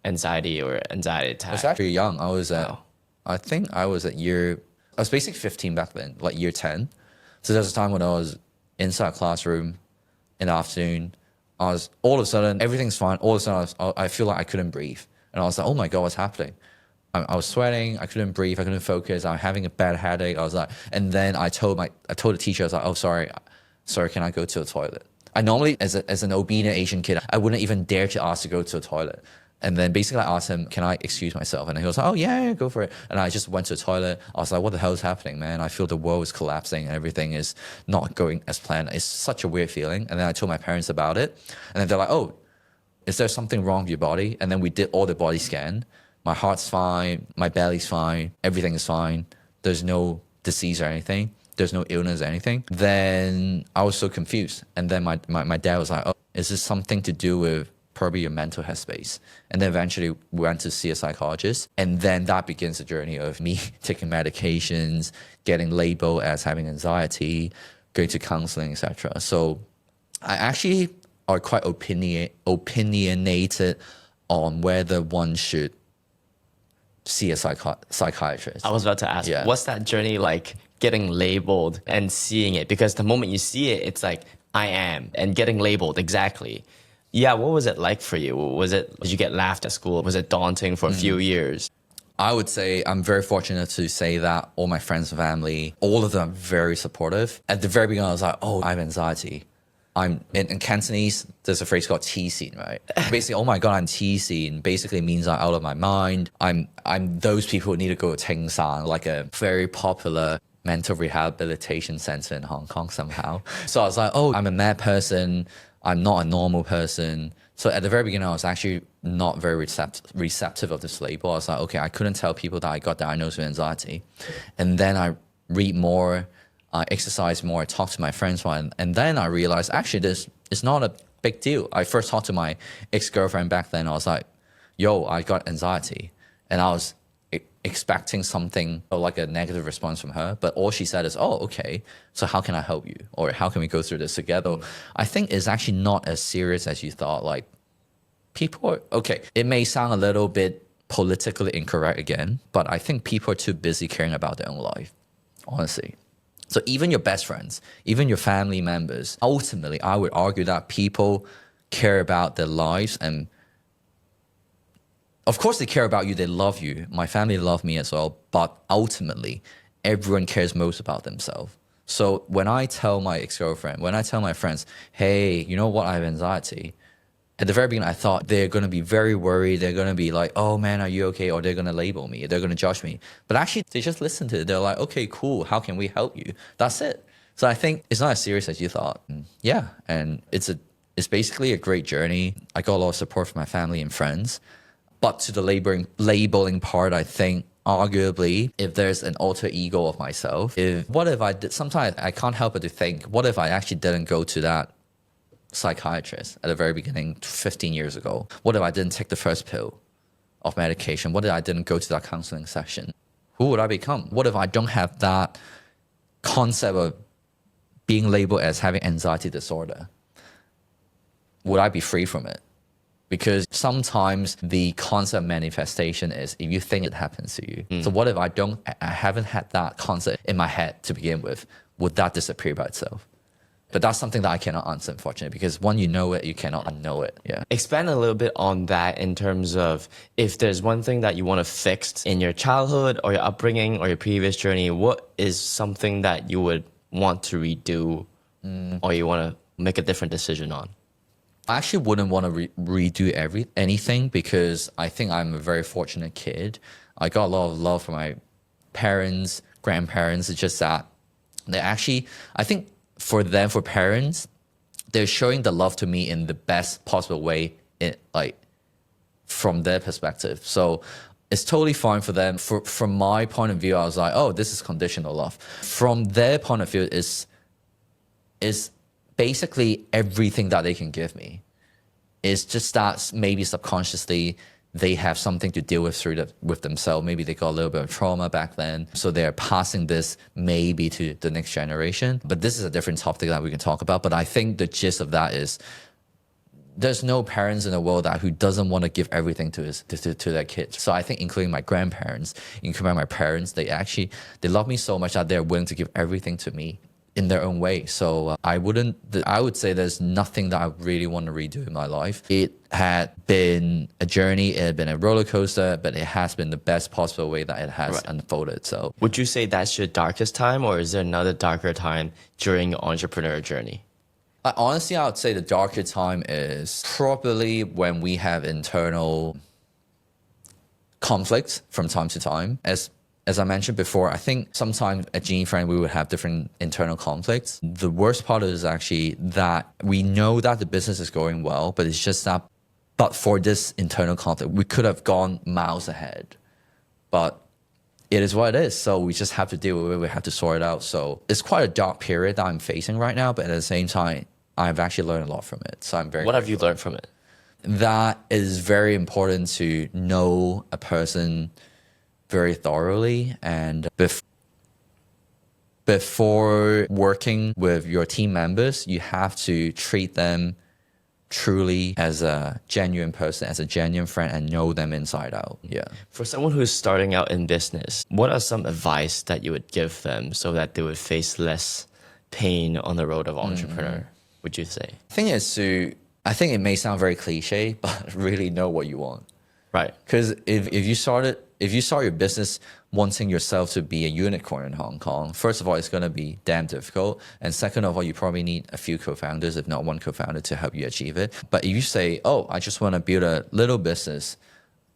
[SPEAKER 2] anxiety or anxiety
[SPEAKER 1] I
[SPEAKER 2] attack?
[SPEAKER 1] was actually young.
[SPEAKER 2] Wow.
[SPEAKER 1] I think I was I was basically 15 back then, like year 10. So there was a time when I was inside a classroom in the afternoon. All of a sudden, everything's fine. All of a sudden, I feel like I couldn't breathe. And I was like, oh my God, what's happening? I was sweating. I couldn't breathe. I couldn't focus. I'm having a bad headache. I was like, and then I told the teacher, I was like, oh, sorry, can I go to the toilet? I normally, as an obedient Asian kid, I wouldn't even dare to ask to go to the toilet. And then basically I asked him, can I excuse myself? And he was like, oh yeah, go for it. And I just went to the toilet. I was like, what the hell is happening, man? I feel the world is collapsing and everything is not going as planned. It's such a weird feeling. And then I told my parents about it. And then they're like, oh, is there something wrong with your body? And then we did all the body scan. My heart's fine. My belly's fine. Everything is fine. There's no disease or anything. There's no illness or anything. Then I was so confused. And then my dad was like, oh, is this something to do with probably your mental headspace? And then eventually we went to see a psychologist. And then that begins the journey of me taking medications, getting labeled as having anxiety, going to counseling, etc. So I actually are quite opinionated on whether one should see a psychiatrist.
[SPEAKER 2] I was about to ask,
[SPEAKER 1] Yeah.
[SPEAKER 2] what's that journey like getting labeled and seeing it? Because the moment you see it, it's like, I am, and getting labeled, exactly. Yeah, what was it like for you? Did you get laughed at school? Was it daunting for a few years?
[SPEAKER 1] I would say I'm very fortunate to say that all my friends and family, all of them are very supportive. At the very beginning, I was like, oh, I have anxiety. I'm in Cantonese, there's a phrase called T scene, right? Basically, oh my God, I'm T scene. Basically means I'm out of my mind. I'm those people who need to go to Ting San, like a very popular mental rehabilitation center in Hong Kong somehow. So I was like, oh, I'm a mad person. I'm not a normal person. So at the very beginning, I was actually not very receptive of this label. I was like, okay, I couldn't tell people that I got diagnosed with anxiety. And then I read more, I exercise more, I talk to my friends more, and then I realized actually this is not a big deal. I first talked to my ex-girlfriend back then. I was like, yo, I got anxiety. And I was expecting something like a negative response from her, but all she said is, oh, okay, so how can I help you? Or how can we go through this together? I think it's actually not as serious as you thought. Like, people are, okay, it may sound a little bit politically incorrect again, but I think people are too busy caring about their own life, honestly. So even your best friends, even your family members, ultimately, I would argue that people care about their lives, and of course they care about you, they love you. My family love me as well, but ultimately, everyone cares most about themselves. So when I tell my ex-girlfriend, when I tell my friends, hey, you know what, I have anxiety, at the very beginning, I thought they're going to be very worried. They're going to be like, oh man, are you okay? Or they're going to label me. They're going to judge me. But actually, they just listen to it. They're like, okay, cool. How can we help you? That's it. So I think it's not as serious as you thought. Yeah. And it's basically a great journey. I got a lot of support from my family and friends. But to the labeling part, I think arguably, if there's an alter ego of myself, what if I did, sometimes I can't help but to think, what if I actually didn't go to that psychiatrist at the very beginning 15 years ago? What if I didn't take the first pill of medication? What if I didn't go to that counseling session? Who would I become? What if I don't have that concept of being labeled as having anxiety disorder? Would I be free from it? Because sometimes the concept manifestation is if you think it happens to you. So what if I haven't had that concept in my head to begin with? Would that disappear by itself? But that's something that I cannot answer, unfortunately, because when you know it, you cannot unknow it. Yeah.
[SPEAKER 2] Expand a little bit on that in terms of if there's one thing that you want to fix in your childhood or your upbringing or your previous journey, what is something that you would want to redo or you want to make a different decision on?
[SPEAKER 1] I actually wouldn't want to redo anything because I think I'm a very fortunate kid. I got a lot of love from my parents, grandparents. It's just that they actually, I think, for parents, they're showing the love to me in the best possible way, from their perspective. So it's totally fine for them. From my point of view, I was like, oh, this is conditional love. From their point of view, is basically everything that they can give me. It's just that maybe subconsciously they have something to deal with with themselves. Maybe they got a little bit of trauma back then. So they're passing this maybe to the next generation. But this is a different topic that we can talk about. But I think the gist of that is there's no parents in the world that who doesn't want to give everything to to their kids. So I think including my grandparents, including my parents, they love me so much that they're willing to give everything to me in their own way. So I would say there's nothing that I really want to redo in my life. It had been a journey, it had been a roller coaster, but it has been the best possible way that it has unfolded. So
[SPEAKER 2] Would you say that's your darkest time, or is there another darker time during your entrepreneur journey?
[SPEAKER 1] honestly, I would say the darker time is probably when we have internal conflicts from time to time. As I mentioned before, I think sometimes at Genie Friend we would have different internal conflicts. The worst part is actually that we know that the business is going well, but it's just that, but for this internal conflict, we could have gone miles ahead. But it is what it is. So we just have to deal with it. We have to sort it out. So it's quite a dark period that I'm facing right now, but at the same time, I've actually learned a lot from it. So I'm very
[SPEAKER 2] What have you learned from it?
[SPEAKER 1] That is very important to know a person very thoroughly, and before working with your team members, you have to treat them truly as a genuine person, as a genuine friend, and know them inside out. Yeah.
[SPEAKER 2] For someone who's starting out in business, what are some advice that you would give them so that they would face less pain on the road of entrepreneur, would you say?
[SPEAKER 1] I think it may sound very cliche, but really know what you want.
[SPEAKER 2] Right.
[SPEAKER 1] Because if you start your business wanting yourself to be a unicorn in Hong Kong, first of all, it's going to be damn difficult. And second of all, you probably need a few co-founders, if not one co-founder, to help you achieve it. But if you say, oh, I just want to build a little business,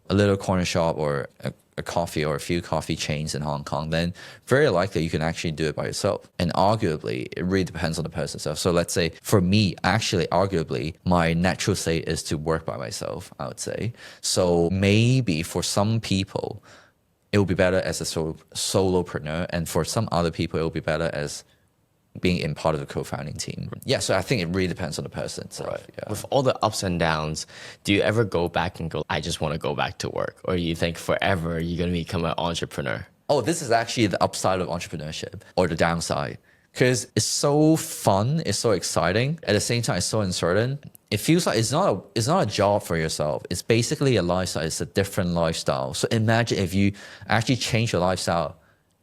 [SPEAKER 1] a little corner shop or a coffee or a few coffee chains in Hong Kong, then very likely you can actually do it by yourself. And arguably, it really depends on the person itself. So let's say for me, actually, arguably, my natural state is to work by myself, I would say. So maybe for some people, it will be better as a solopreneur. And for some other people, it will be better as being in part of the co-founding team. Yeah, so I think it really depends on the person itself.
[SPEAKER 2] Right.
[SPEAKER 1] Yeah.
[SPEAKER 2] With all the ups and downs, do you ever go back and go, I just want to go back to work? Or you think forever you're going to become an entrepreneur?
[SPEAKER 1] Oh, this is actually the upside of entrepreneurship, or the downside. Because it's so fun, it's so exciting. At the same time, it's so uncertain. It feels like it's not a job for yourself. It's basically a lifestyle. It's a different lifestyle. So imagine if you actually change your lifestyle,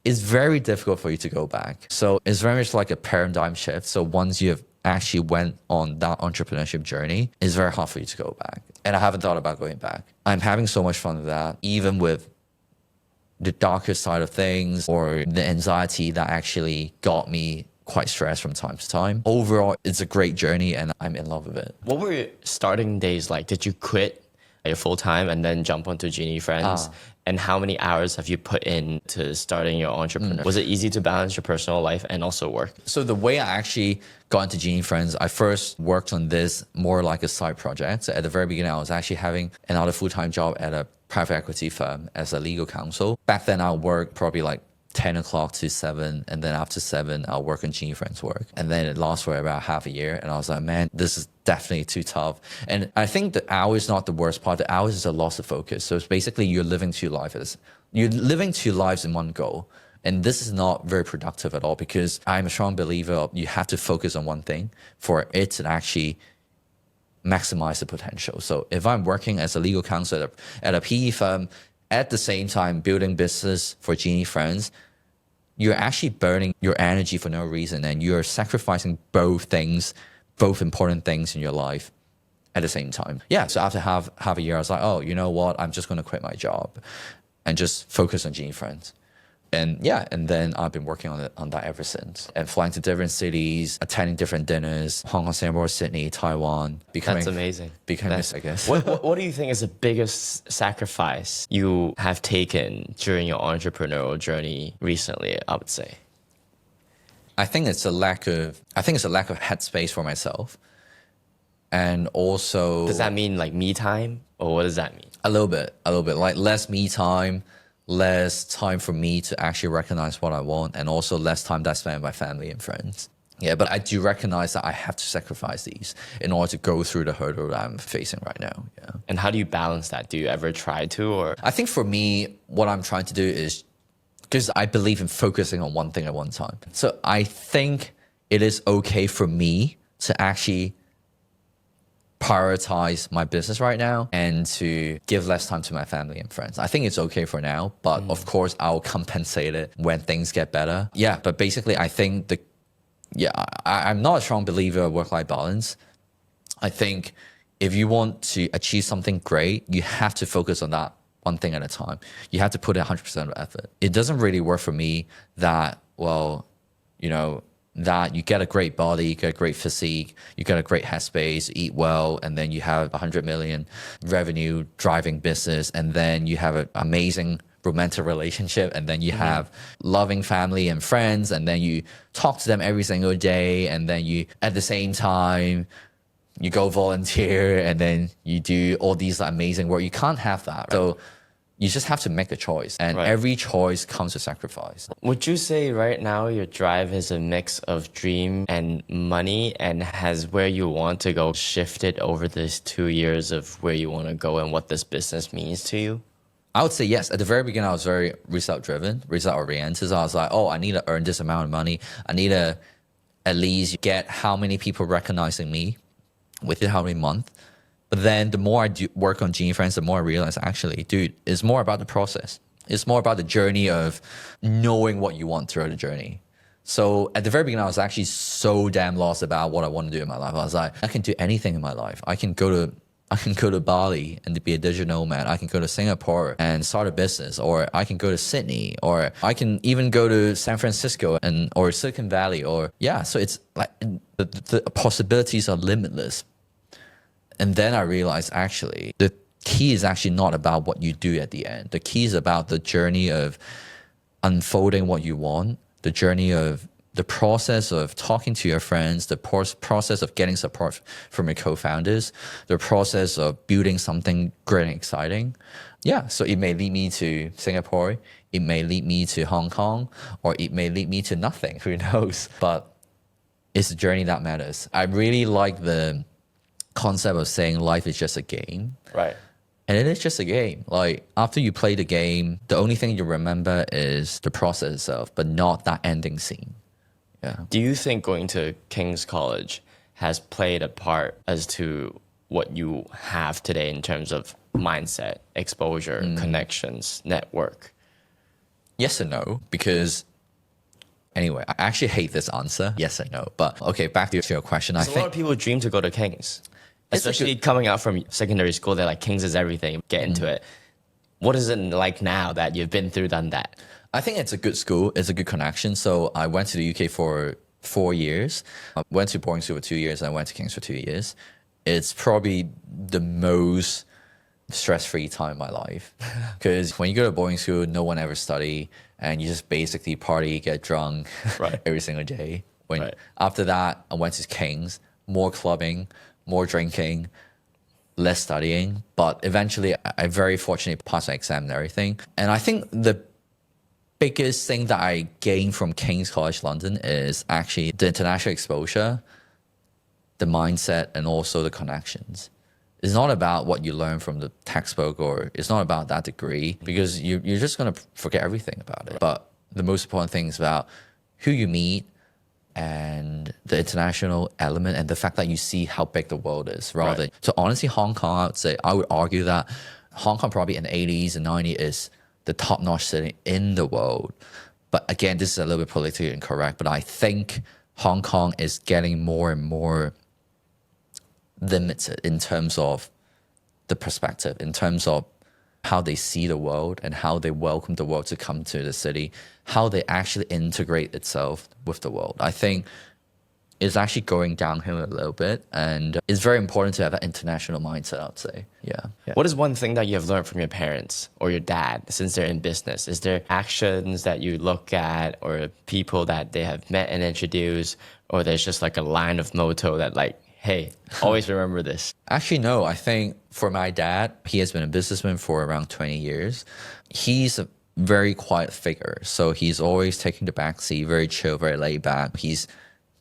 [SPEAKER 1] it's very difficult for you to go back. So it's very much like a paradigm shift. So once you have actually went on that entrepreneurship journey, it's very hard for you to go back. And I haven't thought about going back. I'm having so much fun with that, even with the darker side of things or the anxiety that actually got me quite stressed from time to time. Overall, it's a great journey and I'm in love with it.
[SPEAKER 2] What were your starting days like? Did you quit your full time and then jump onto Genie Friends? And how many hours have you put in to starting your entrepreneur? Was it easy to balance your personal life and also work?
[SPEAKER 1] So the way I actually got into Genie Friends, I first worked on this more like a side project. So at the very beginning, I was actually having another full-time job at a private equity firm as a legal counsel. Back then, I worked probably like 10 o'clock to 7, and then after 7, I'll work on Genie Friends work. And then it lasts for about half a year, and I was like, man, this is definitely too tough. And I think the hours is not the worst part. The hours is a loss of focus. So it's basically you're living two lives. You're living two lives in one go. And this is not very productive at all, because I'm a strong believer of you have to focus on one thing for it to actually maximize the potential. So if I'm working as a legal counsel at a PE firm, at the same time building business for Genie Friends, you're actually burning your energy for no reason, and you're sacrificing both things, both important things in your life at the same time. Yeah, so after half a year, I was like, oh, you know what? I'm just going to quit my job and just focus on Genie Friends. And yeah, and then I've been working on that ever since, and flying to different cities, attending different dinners, Hong Kong, Singapore, Sydney, Taiwan.
[SPEAKER 2] That's amazing.
[SPEAKER 1] I guess.
[SPEAKER 2] What do you think is the biggest sacrifice you have taken during your entrepreneurial journey recently, I would say?
[SPEAKER 1] I think it's a lack of headspace for myself. And also,
[SPEAKER 2] does that mean like me time, or what does that mean?
[SPEAKER 1] A little bit, like less me time, less time for me to actually recognize what I want, and also less time that I spend with my family and friends. Yeah, but I do recognize that I have to sacrifice these in order to go through the hurdle that I'm facing right now. Yeah.
[SPEAKER 2] And how do you balance that? Do you ever try to, or?
[SPEAKER 1] I think for me, what I'm trying to do is, because I believe in focusing on one thing at one time. So I think it is okay for me to actually prioritize my business right now and to give less time to my family and friends. I think it's okay for now, but of course I'll compensate it when things get better. Yeah, but basically I think I'm not a strong believer of work-life balance. I think if you want to achieve something great, you have to focus on that one thing at a time. You have to put in 100% of effort. It doesn't really work for me that, well, you know, that you get a great body, you get a great physique, you get a great headspace, eat well, and then you have 100 million revenue driving business, and then you have an amazing romantic relationship, and then you have loving family and friends, and then you talk to them every single day, and then you, at the same time, you go volunteer, and then you do all these amazing work. You can't have that. Right? So you just have to make a choice, and every choice comes with sacrifice.
[SPEAKER 2] Would you say right now your drive is a mix of dream and money, and has where you want to go shifted over this 2 years of where you want to go and what this business means to you?
[SPEAKER 1] I would say yes. At the very beginning, I was very result-driven, result-oriented. So I was like, oh, I need to earn this amount of money. I need to at least get how many people recognizing me within how many months. But then the more I work on Genie Friends, the more I realize, actually, dude, it's more about the process. It's more about the journey of knowing what you want throughout the journey. So at the very beginning, I was actually so damn lost about what I want to do in my life. I was like, I can do anything in my life. I can go to Bali and be a digital nomad. I can go to Singapore and start a business, or I can go to Sydney, or I can even go to San Francisco or Silicon Valley, so it's like the possibilities are limitless. And then I realized, actually, the key is actually not about what you do at the end. The key is about the journey of unfolding what you want, the journey of the process of talking to your friends, the process of getting support from your co-founders, the process of building something great and exciting. Yeah, so it may lead me to Singapore, it may lead me to Hong Kong, or it may lead me to nothing, who knows? But it's the journey that matters. I really like the concept of saying life is just a game.
[SPEAKER 2] Right.
[SPEAKER 1] And it is just a game. Like, after you play the game, the only thing you remember is the process itself, but not that ending scene. Yeah.
[SPEAKER 2] Do you think going to King's College has played a part as to what you have today in terms of mindset, exposure, connections, network?
[SPEAKER 1] Yes and no, because anyway, I actually hate this answer, yes and no. But okay, back to your question. I think
[SPEAKER 2] a lot of people dream to go to King's. Especially coming out from secondary school, they're like, King's is everything, get into it. What is it like now that you've been through, done that?
[SPEAKER 1] I think it's a good school, it's a good connection. So I went to the UK for 4 years. I went to boarding school for 2 years, and I went to King's for 2 years. It's probably the most stress-free time in my life. Because when you go to boarding school, no one ever study, and you just basically party, get drunk every single day. After that, I went to King's, more clubbing, more drinking, less studying, but eventually I very fortunately passed my exam and everything. And I think the biggest thing that I gained from King's College London is actually the international exposure, the mindset, and also the connections. It's not about what you learn from the textbook, or it's not about that degree, because you're just going to forget everything about it. But the most important thing is about who you meet, and the international element, and the fact that you see how big the world is. So honestly, Hong Kong, I would argue that Hong Kong probably in the 80s and 90s is the top-notch city in the world. But again, this is a little bit politically incorrect, but I think Hong Kong is getting more and more limited in terms of the perspective, in terms of how they see the world and how they welcome the world to come to the city, how they actually integrate itself with the world. I think it's actually going downhill a little bit, and it's very important to have that international mindset, I'd say. Yeah.
[SPEAKER 2] What is one thing that you have learned from your parents or your dad since they're in business? Is there actions that you look at, or people that they have met and introduced, or there's just like a line of motto that like, hey, always remember this?
[SPEAKER 1] Actually, no. I think for my dad, he has been a businessman for around 20 years. He's a very quiet figure. So he's always taking the back seat, very chill, very laid back. He's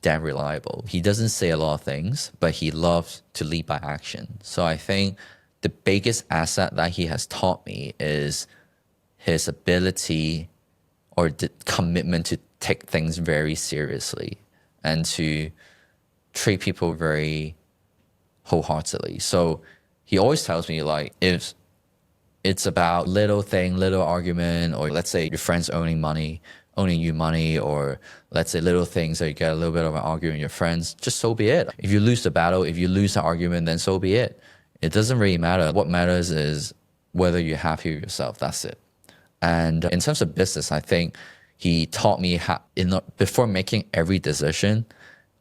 [SPEAKER 1] damn reliable. He doesn't say a lot of things, but he loves to lead by action. So I think the biggest asset that he has taught me is his ability or the commitment to take things very seriously and to treat people very wholeheartedly. So he always tells me like, if it's about little thing, little argument, or let's say your friends owning you money, or let's say little things that you get a little bit of an argument with your friends, just so be it. If you lose the battle, if you lose the argument, then so be it. It doesn't really matter. What matters is whether you're happy with yourself. That's it. And in terms of business, I think he taught me how, before making every decision,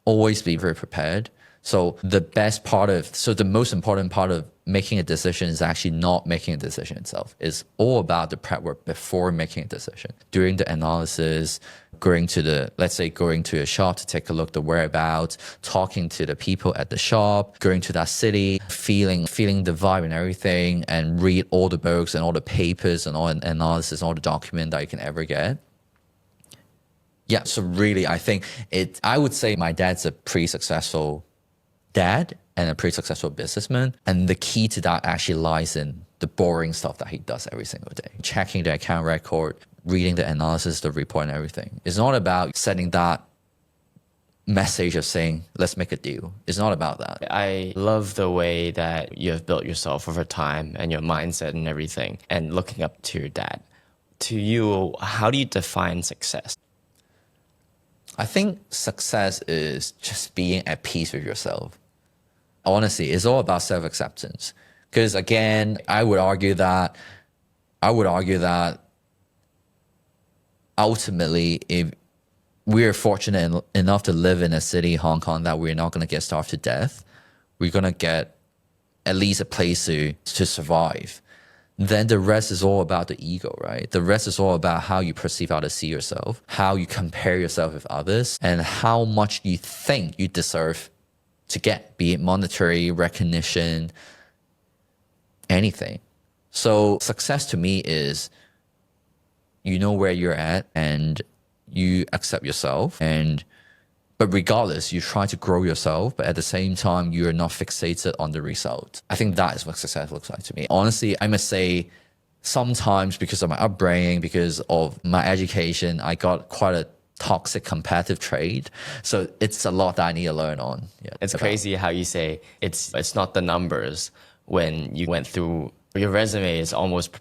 [SPEAKER 1] always be very prepared. So the most important part of making a decision is actually not making a decision itself. It's all about the prep work before making a decision. Doing the analysis, going to a shop to take a look at the whereabouts, talking to the people at the shop, going to that city, feeling the vibe and everything, and read all the books and all the papers and all the analysis, all the document that you can ever get. Yeah, so really, I would say my dad's a pretty successful dad and a pretty successful businessman. And the key to that actually lies in the boring stuff that he does every single day. Checking the account record, reading the analysis, the report and everything. It's not about sending that message of saying, let's make a deal. It's not about that.
[SPEAKER 2] I love the way that you have built yourself over time and your mindset and everything, and looking up to your dad. To you, how do you define success?
[SPEAKER 1] I think success is just being at peace with yourself. Honestly, it's all about self-acceptance. Because again, I would argue that ultimately, if we're fortunate enough to live in a city, Hong Kong, that we're not going to get starved to death, we're going to get at least a place to survive. Then the rest is all about the ego, right? The rest is all about how you perceive how to see yourself, how you compare yourself with others, and how much you think you deserve to get, be it monetary, recognition, anything. So success to me is, you know where you're at and you accept yourself, but regardless, you try to grow yourself, but at the same time, you're not fixated on the result. I think that is what success looks like to me. Honestly, I must say, sometimes because of my upbringing, because of my education, I got quite a toxic competitive trait. So it's a lot that I need to learn on. Yeah,
[SPEAKER 2] it's crazy how you say it's not the numbers when you went through, your resume is almost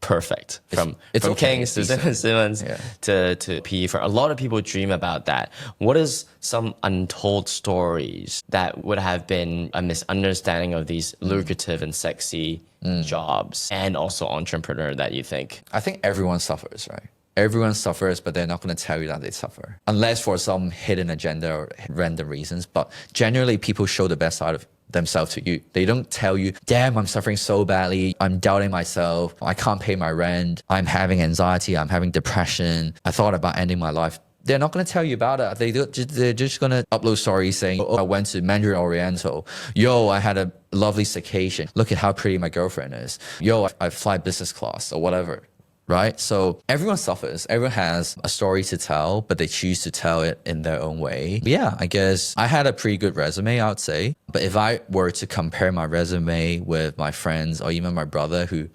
[SPEAKER 2] perfect from
[SPEAKER 1] okay.
[SPEAKER 2] Kings to Simmons to PE. For a lot of people dream about that. What is some untold stories that would have been a misunderstanding of these lucrative and sexy jobs and also entrepreneur that you think?
[SPEAKER 1] I think everyone suffers, right? Everyone suffers, but they're not going to tell you that they suffer. Unless for some hidden agenda or random reasons. But generally, people show the best side of themselves to you. They don't tell you, damn, I'm suffering so badly. I'm doubting myself. I can't pay my rent. I'm having anxiety. I'm having depression. I thought about ending my life. They're not going to tell you about it. They're just going to upload stories saying, oh, I went to Mandarin Oriental. Yo, I had a lovely staycation. Look at how pretty my girlfriend is. Yo, I fly business class or whatever. Right? So everyone suffers. Everyone has a story to tell, but they choose to tell it in their own way. Yeah, I guess I had a pretty good resume, I would say. But if I were to compare my resume with my friends or even my brother who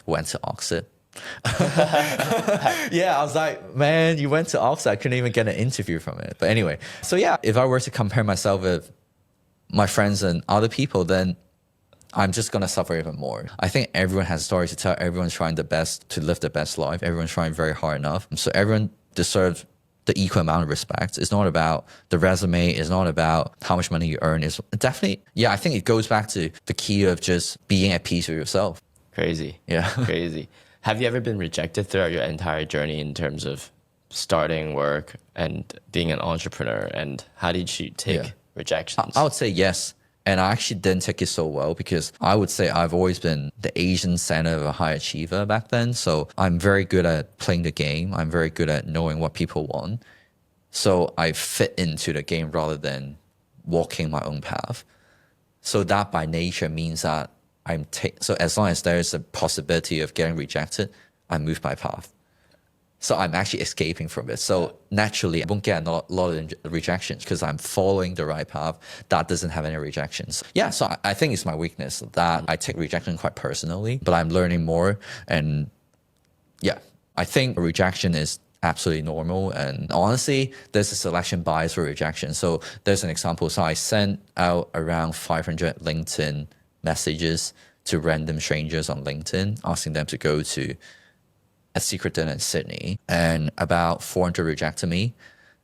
[SPEAKER 1] went to Oxford, yeah, I was like, man, you went to Oxford. I couldn't even get an interview from it. But anyway, so yeah, if I were to compare myself with my friends and other people, then I'm just going to suffer even more. I think everyone has a story to tell. Everyone's trying their best to live their best life. Everyone's trying very hard enough. So everyone deserves the equal amount of respect. It's not about the resume. It's not about how much money you earn. It's definitely, yeah, I think it goes back to the key of just being at peace with yourself.
[SPEAKER 2] Crazy.
[SPEAKER 1] Yeah.
[SPEAKER 2] Crazy. Have you ever been rejected throughout your entire journey in terms of starting work and being an entrepreneur? And how did you take rejections?
[SPEAKER 1] I would say yes. And I actually didn't take it so well because I would say I've always been the Asian center of a high achiever back then. So I'm very good at playing the game. I'm very good at knowing what people want. So I fit into the game rather than walking my own path. So that by nature means that so as long as there's a possibility of getting rejected, I move my path. So I'm actually escaping from it. So naturally, I won't get a lot of rejections because I'm following the right path that doesn't have any rejections. Yeah, so I think it's my weakness that I take rejection quite personally, but I'm learning more. And yeah, I think rejection is absolutely normal. And honestly, there's a selection bias for rejection. So there's an example. So I sent out around 500 LinkedIn messages to random strangers on LinkedIn, asking them to go to a secret dinner in Sydney, and about 400 rejected me,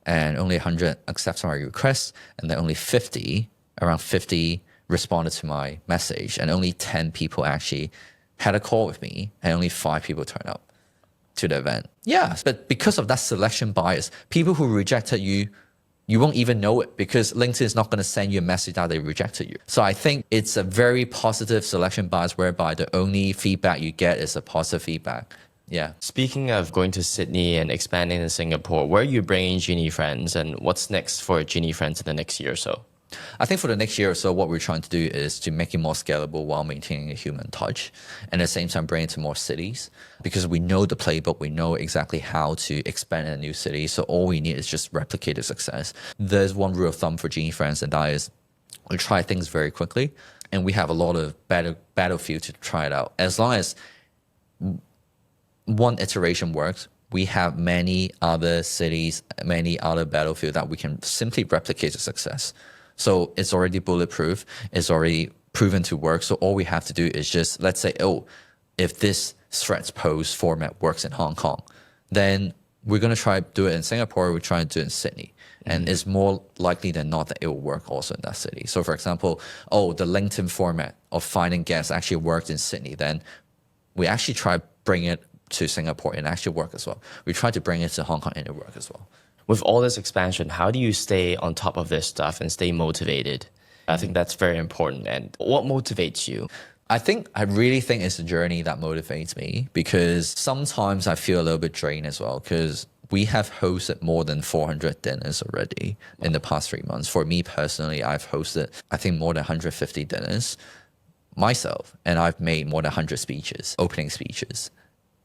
[SPEAKER 1] and only 100 accepted my request, and then only around 50 responded to my message, and only 10 people actually had a call with me, and only 5 people turned up to the event. Yeah, but because of that selection bias, people who rejected you, you won't even know it because LinkedIn is not going to send you a message that they rejected you. So I think it's a very positive selection bias whereby the only feedback you get is a positive feedback. Yeah.
[SPEAKER 2] Speaking of going to Sydney and expanding in Singapore, where are you bringing Genie Friends and what's next for Genie Friends in the next year or so?
[SPEAKER 1] I think for the next year or so, what we're trying to do is to make it more scalable while maintaining a human touch, and at the same time bring it to more cities, because we know the playbook, we know exactly how to expand in a new city. So all we need is just replicate the success. There's one rule of thumb for Genie Friends, and that is we try things very quickly, and we have a lot of battlefield to try it out. As long as one iteration works, we have many other cities, many other battlefield that we can simply replicate the success. So it's already bulletproof. It's already proven to work. So all we have to do is just, let's say, oh, if this threats post format works in Hong Kong, then we're going to try to do it in Singapore. We're trying to do it in Sydney. And it's more likely than not that it will work also in that city. So for example, oh, the LinkedIn format of finding guests actually worked in Sydney. Then we actually try to bring it to Singapore and actually work as well. We try to bring it to Hong Kong and it work as well.
[SPEAKER 2] With all this expansion, how do you stay on top of this stuff and stay motivated? I think that's very important. And what motivates you?
[SPEAKER 1] I really think it's the journey that motivates me, because sometimes I feel a little bit drained as well, because we have hosted more than 400 dinners already in the past 3 months. For me personally, I've hosted, I think, more than 150 dinners myself, and I've made more than 100 speeches, opening speeches.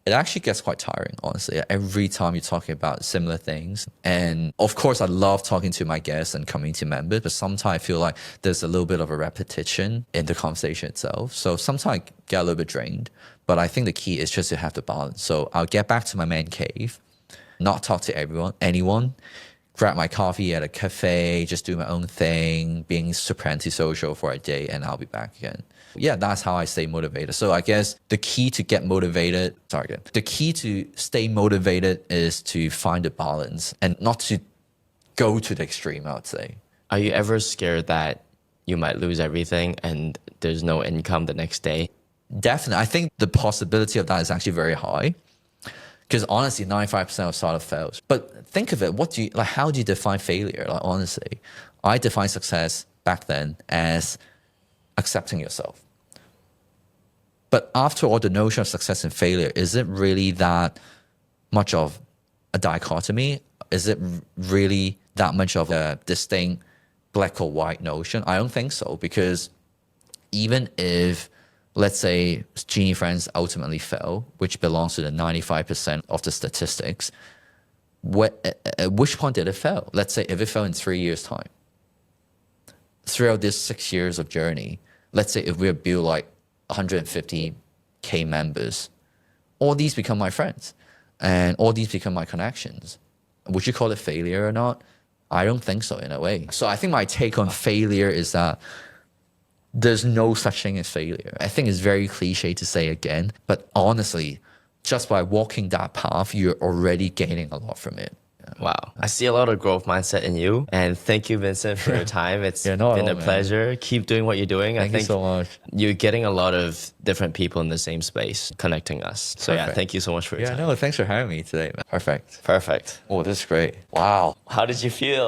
[SPEAKER 1] It actually gets quite tiring, honestly. Every time you're talking about similar things. And of course, I love talking to my guests and community members, but sometimes I feel like there's a little bit of a repetition in the conversation itself. So sometimes I get a little bit drained, but I think the key is just to have the balance. So I'll get back to my man cave, not talk to anyone, grab my coffee at a cafe, just do my own thing, being super antisocial for a day, and I'll be back again. Yeah, that's how I stay motivated. So I guess the key to stay motivated is to find a balance and not to go to the extreme, I would say.
[SPEAKER 2] Are you ever scared that you might lose everything and there's no income the next day?
[SPEAKER 1] Definitely. I think the possibility of that is actually very high, because honestly, 95% of startup fails. But think of it, how do you define failure? Like, honestly, I define success back then as accepting yourself. But after all, the notion of success and failure, is it really that much of a dichotomy? Is it really that much of a distinct black or white notion? I don't think so, because even if, let's say, Genie Friends ultimately fail, which belongs to the 95% of the statistics, at which point did it fail? Let's say if it fell in 3 years' time. Throughout this 6 years of journey, let's say if we build like 150K members, all these become my friends and all these become my connections. Would you call it failure or not? I don't think so, in a way. So I think my take on failure is that there's no such thing as failure. I think it's very cliche to say again, but honestly, just by walking that path, you're already gaining a lot from it.
[SPEAKER 2] Wow. I see a lot of growth mindset in you. And thank you, Vincent, for your time. It's been a pleasure. Keep doing what you're doing.
[SPEAKER 1] Thank you so much.
[SPEAKER 2] You're getting a lot of different people in the same space, connecting us. So yeah, thank you so much for your time.
[SPEAKER 1] No, thanks for having me today, man. Perfect.
[SPEAKER 2] Perfect.
[SPEAKER 1] Oh, this is great. Wow.
[SPEAKER 2] How did you feel?